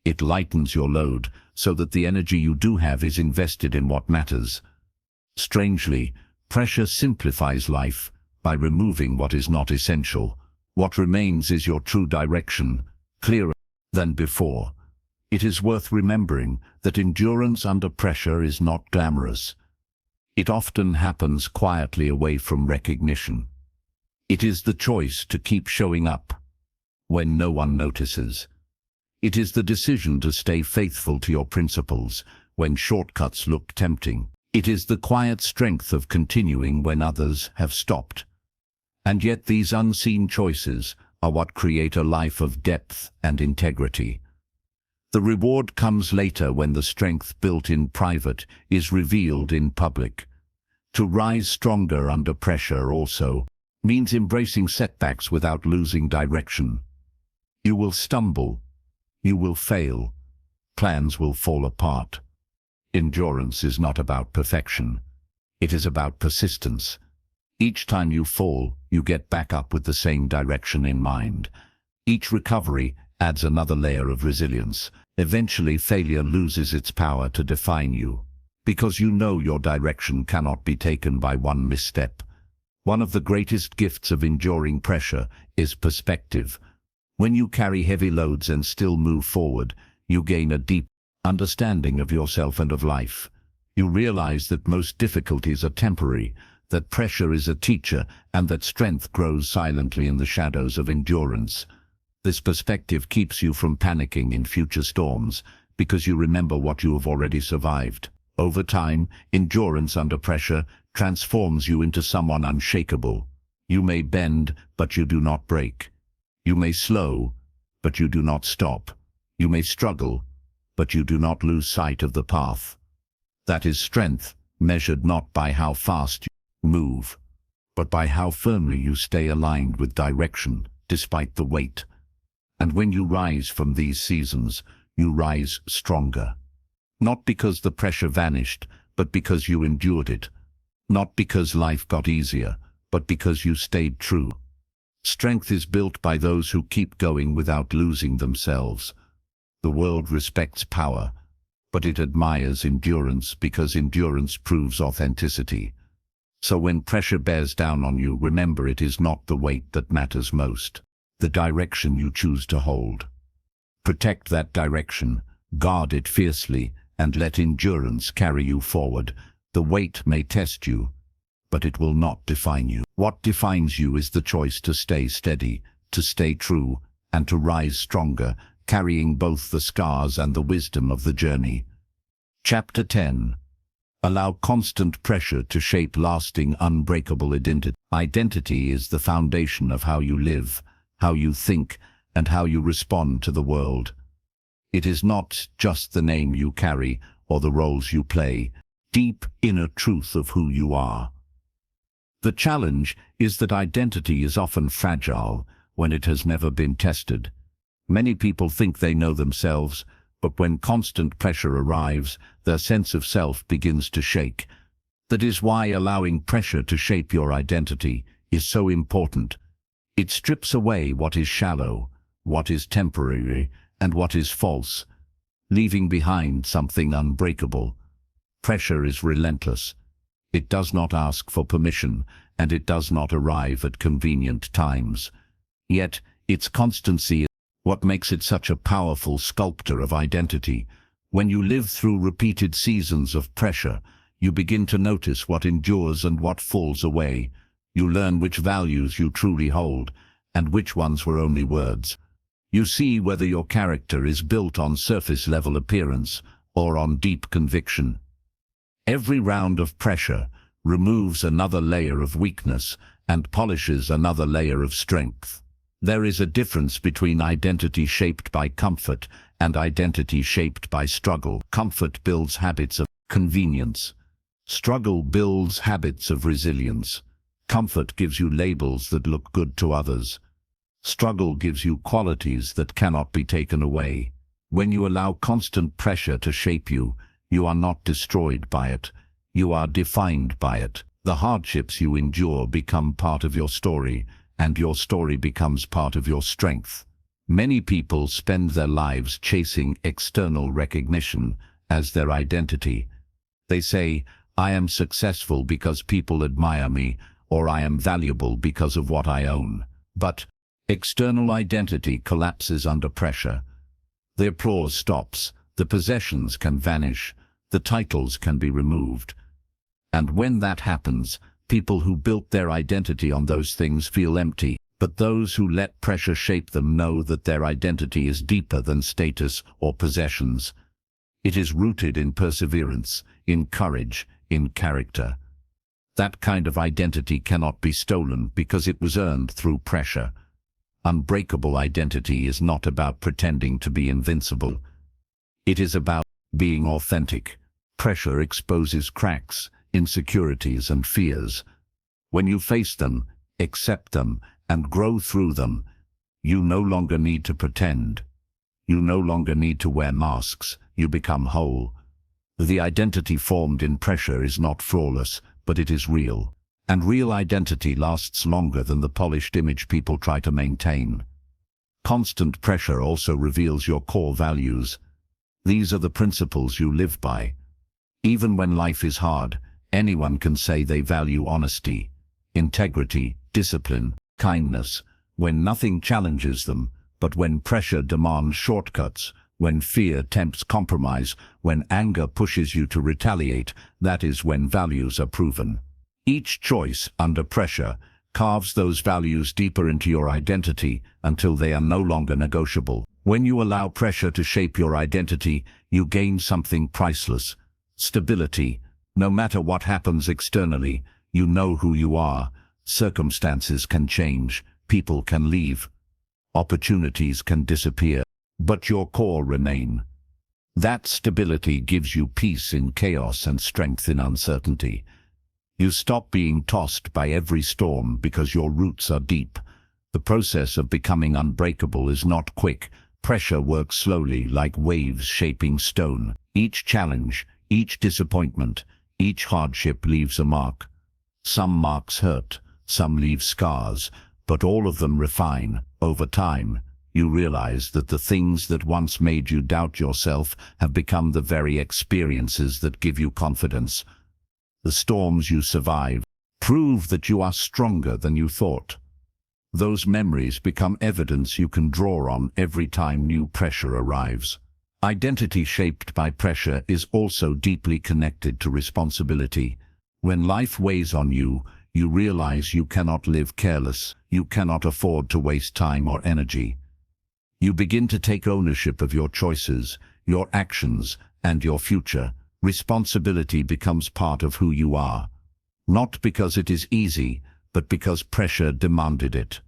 It lightens your load so that the energy you do have is invested in what matters. Strangely, pressure simplifies life by removing what is not essential. What remains is your true direction, clearer than before. It is worth remembering that endurance under pressure is not glamorous. It often happens quietly away from recognition. It is the choice to keep showing up when no one notices. It is the decision to stay faithful to your principles when shortcuts look tempting. It is the quiet strength of continuing when others have stopped. And yet these unseen choices are what create a life of depth and integrity. The reward comes later when the strength built in private is revealed in public. To rise stronger under pressure also means embracing setbacks without losing direction. You will stumble, you will fail, plans will fall apart. Endurance is not about perfection. It is about persistence. Each time you fall, you get back up with the same direction in mind. Each recovery adds another layer of resilience. Eventually, failure loses its power to define you, because you know your direction cannot be taken by one misstep. One of the greatest gifts of enduring pressure is perspective. When you carry heavy loads and still move forward, you gain a deep understanding of yourself and of life. You realize that most difficulties are temporary, that pressure is a teacher, and that strength grows silently in the shadows of endurance. This perspective keeps you from panicking in future storms, because you remember what you have already survived. Over time, endurance under pressure transforms you into someone unshakable. You may bend, but you do not break. You may slow, but you do not stop. You may struggle, but you do not lose sight of the path. That is strength, measured not by how fast you move, but by how firmly you stay aligned with direction, despite the weight. And when you rise from these seasons, you rise stronger. Not because the pressure vanished, but because you endured it. Not because life got easier, but because you stayed true. Strength is built by those who keep going without losing themselves. The world respects power, but it admires endurance because endurance proves authenticity. So when pressure bears down on you, remember it is not the weight that matters most, the direction you choose to hold. Protect that direction, guard it fiercely, and let endurance carry you forward. The weight may test you, but it will not define you. What defines you is the choice to stay steady, to stay true, and to rise stronger, carrying both the scars and the wisdom of the journey. Chapter 10. Allow constant pressure to shape lasting, unbreakable identity. Identity is the foundation of how you live, how you think, and how you respond to the world. It is not just the name you carry or the roles you play, deep inner truth of who you are. The challenge is that identity is often fragile when it has never been tested. Many people think they know themselves, but when constant pressure arrives, their sense of self begins to shake. That is why allowing pressure to shape your identity is so important. It strips away what is shallow, what is temporary, and what is false, leaving behind something unbreakable. Pressure is relentless. It does not ask for permission, and it does not arrive at convenient times. Yet, its constancy is what makes it such a powerful sculptor of identity. When you live through repeated seasons of pressure, you begin to notice what endures and what falls away. You learn which values you truly hold, and which ones were only words. You see whether your character is built on surface-level appearance or on deep conviction. Every round of pressure removes another layer of weakness and polishes another layer of strength. There is a difference between identity shaped by comfort and identity shaped by struggle. Comfort builds habits of convenience. Struggle builds habits of resilience. Comfort gives you labels that look good to others. Struggle gives you qualities that cannot be taken away. When you allow constant pressure to shape you, you are not destroyed by it. You are defined by it. The hardships you endure become part of your story, and your story becomes part of your strength. Many people spend their lives chasing external recognition as their identity. They say, "I am successful because people admire me," or "I am valuable because of what I own." But external identity collapses under pressure. The applause stops, the possessions can vanish, the titles can be removed. And when that happens, people who built their identity on those things feel empty. But those who let pressure shape them know that their identity is deeper than status or possessions. It is rooted in perseverance, in courage, in character. That kind of identity cannot be stolen because it was earned through pressure. Unbreakable identity is not about pretending to be invincible. It is about being authentic. Pressure exposes cracks, insecurities, and fears. When you face them, accept them, and grow through them, you no longer need to pretend. You no longer need to wear masks. You become whole. The identity formed in pressure is not flawless, but it is real. And real identity lasts longer than the polished image people try to maintain. Constant pressure also reveals your core values. These are the principles you live by. Even when life is hard, anyone can say they value honesty, integrity, discipline, kindness, when nothing challenges them, but when pressure demands shortcuts, when fear tempts compromise, when anger pushes you to retaliate, that is when values are proven. Each choice under pressure carves those values deeper into your identity until they are no longer negotiable. When you allow pressure to shape your identity, you gain something priceless: stability. No matter what happens externally, you know who you are. Circumstances can change, people can leave, opportunities can disappear, but your core remain. That stability gives you peace in chaos and strength in uncertainty. You stop being tossed by every storm because your roots are deep. The process of becoming unbreakable is not quick. Pressure works slowly, like waves shaping stone. Each challenge, each disappointment, each hardship leaves a mark. Some marks hurt, some leave scars, but all of them refine. Over time, you realize that the things that once made you doubt yourself have become the very experiences that give you confidence. The storms you survive prove that you are stronger than you thought. Those memories become evidence you can draw on every time new pressure arrives. Identity shaped by pressure is also deeply connected to responsibility. When life weighs on you, you realize you cannot live careless. You cannot afford to waste time or energy. You begin to take ownership of your choices, your actions, and your future. Responsibility becomes part of who you are. Not because it is easy, but because pressure demanded it.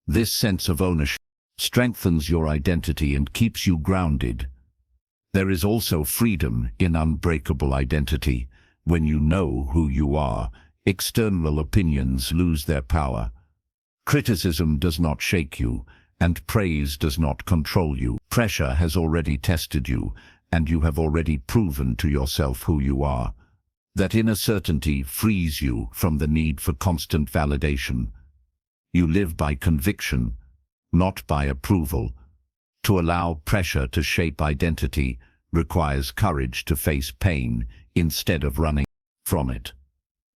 This sense of ownership strengthens your identity and keeps you grounded. There is also freedom in unbreakable identity. When you know who you are, external opinions lose their power. Criticism does not shake you, and praise does not control you. Pressure has already tested you, and you have already proven to yourself who you are. That inner certainty frees you from the need for constant validation. You live by conviction, not by approval. To allow pressure to shape identity requires courage to face pain instead of running from it.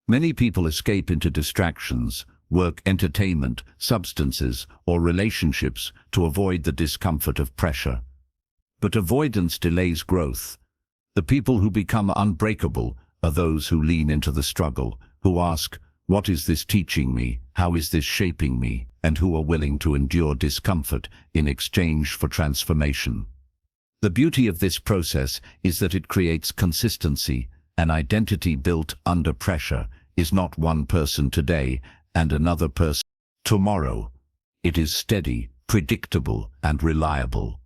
Many people escape into distractions, work, entertainment, substances, or relationships to avoid the discomfort of pressure. But avoidance delays growth. The people who become unbreakable are those who lean into the struggle, who ask, "What is this teaching me? How is this shaping me?" and who are willing to endure discomfort in exchange for transformation. The beauty of this process is that it creates consistency. An identity built under pressure is not one person today and another person tomorrow. It is steady, predictable, and reliable.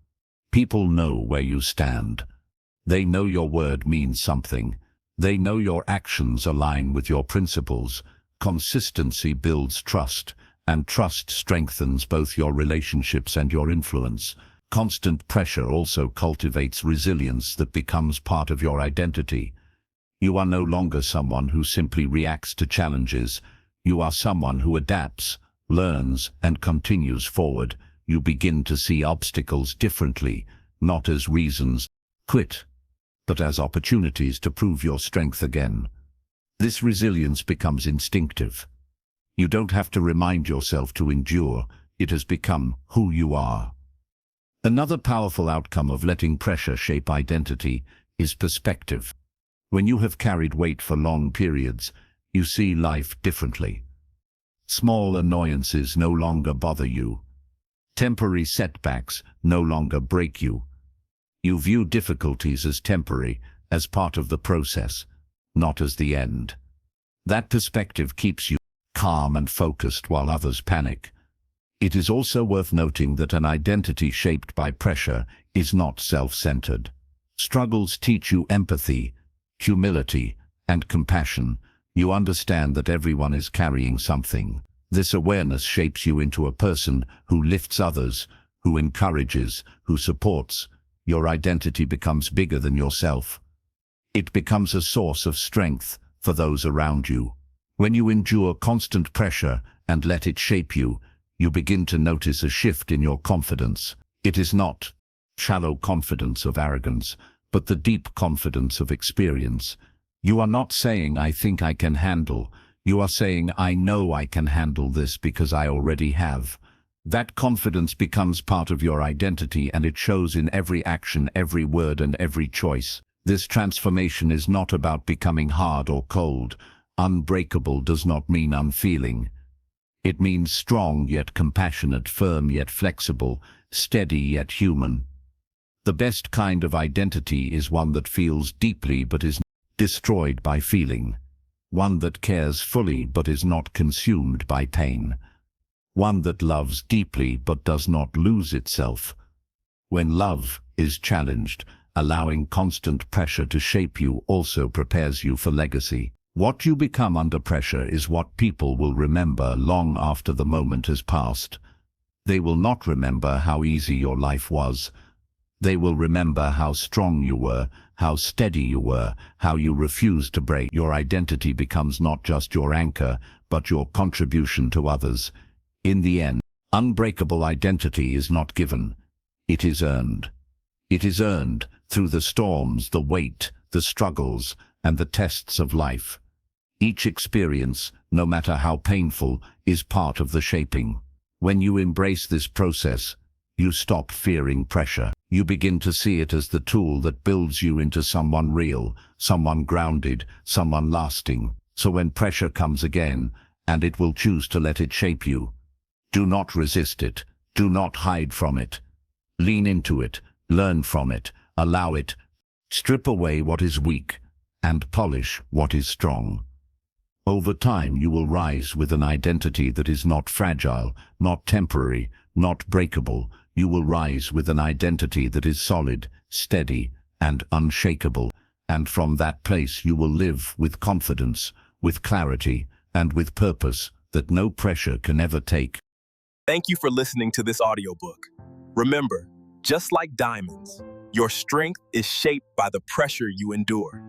People know where you stand. They know your word means something. They know your actions align with your principles. Consistency builds trust, and trust strengthens both your relationships and your influence. Constant pressure also cultivates resilience that becomes part of your identity. You are no longer someone who simply reacts to challenges. You are someone who adapts, learns, and continues forward. You begin to see obstacles differently, not as reasons to quit, but as opportunities to prove your strength again. This resilience becomes instinctive. You don't have to remind yourself to endure. It has become who you are. Another powerful outcome of letting pressure shape identity is perspective. When you have carried weight for long periods, you see life differently. Small annoyances no longer bother you. Temporary setbacks no longer break you. You view difficulties as temporary, as part of the process, not as the end. That perspective keeps you calm and focused while others panic. It is also worth noting that an identity shaped by pressure is not self-centered. Struggles teach you empathy, humility, and compassion. You understand that everyone is carrying something. This awareness shapes you into a person who lifts others, who encourages, who supports. Your identity becomes bigger than yourself. It becomes a source of strength for those around you. When you endure constant pressure and let it shape you, you begin to notice a shift in your confidence. It is not shallow confidence of arrogance, but the deep confidence of experience. You are not saying, "I think I can handle." You are saying, "I know I can handle this because I already have." That confidence becomes part of your identity, and it shows in every action, every word, and every choice. This transformation is not about becoming hard or cold. Unbreakable does not mean unfeeling. It means strong yet compassionate, firm yet flexible, steady yet human. The best kind of identity is one that feels deeply but is not destroyed by feeling. One that cares fully but is not consumed by pain. One that loves deeply but does not lose itself. When love is challenged, allowing constant pressure to shape you also prepares you for legacy. What you become under pressure is what people will remember long after the moment has passed. They will not remember how easy your life was. They will remember how strong you were, how steady you were, how you refused to break. Your identity becomes not just your anchor, but your contribution to others. In the end, unbreakable identity is not given. It is earned. It is earned through the storms, the weight, the struggles, and the tests of life. Each experience, no matter how painful, is part of the shaping. When you embrace this process, you stop fearing pressure. You begin to see it as the tool that builds you into someone real, someone grounded, someone lasting. So when pressure comes again, and it will choose to let it shape you, do not resist it. Do not hide from it. Lean into it, learn from it, allow it. Strip away what is weak, and polish what is strong. Over time you will rise with an identity that is not fragile, not temporary, not breakable. You will rise with an identity that is solid, steady, and unshakable. And from that place you will live with confidence, with clarity, and with purpose that no pressure can ever take. Thank you for listening to this audiobook. Remember, just like diamonds, your strength is shaped by the pressure you endure.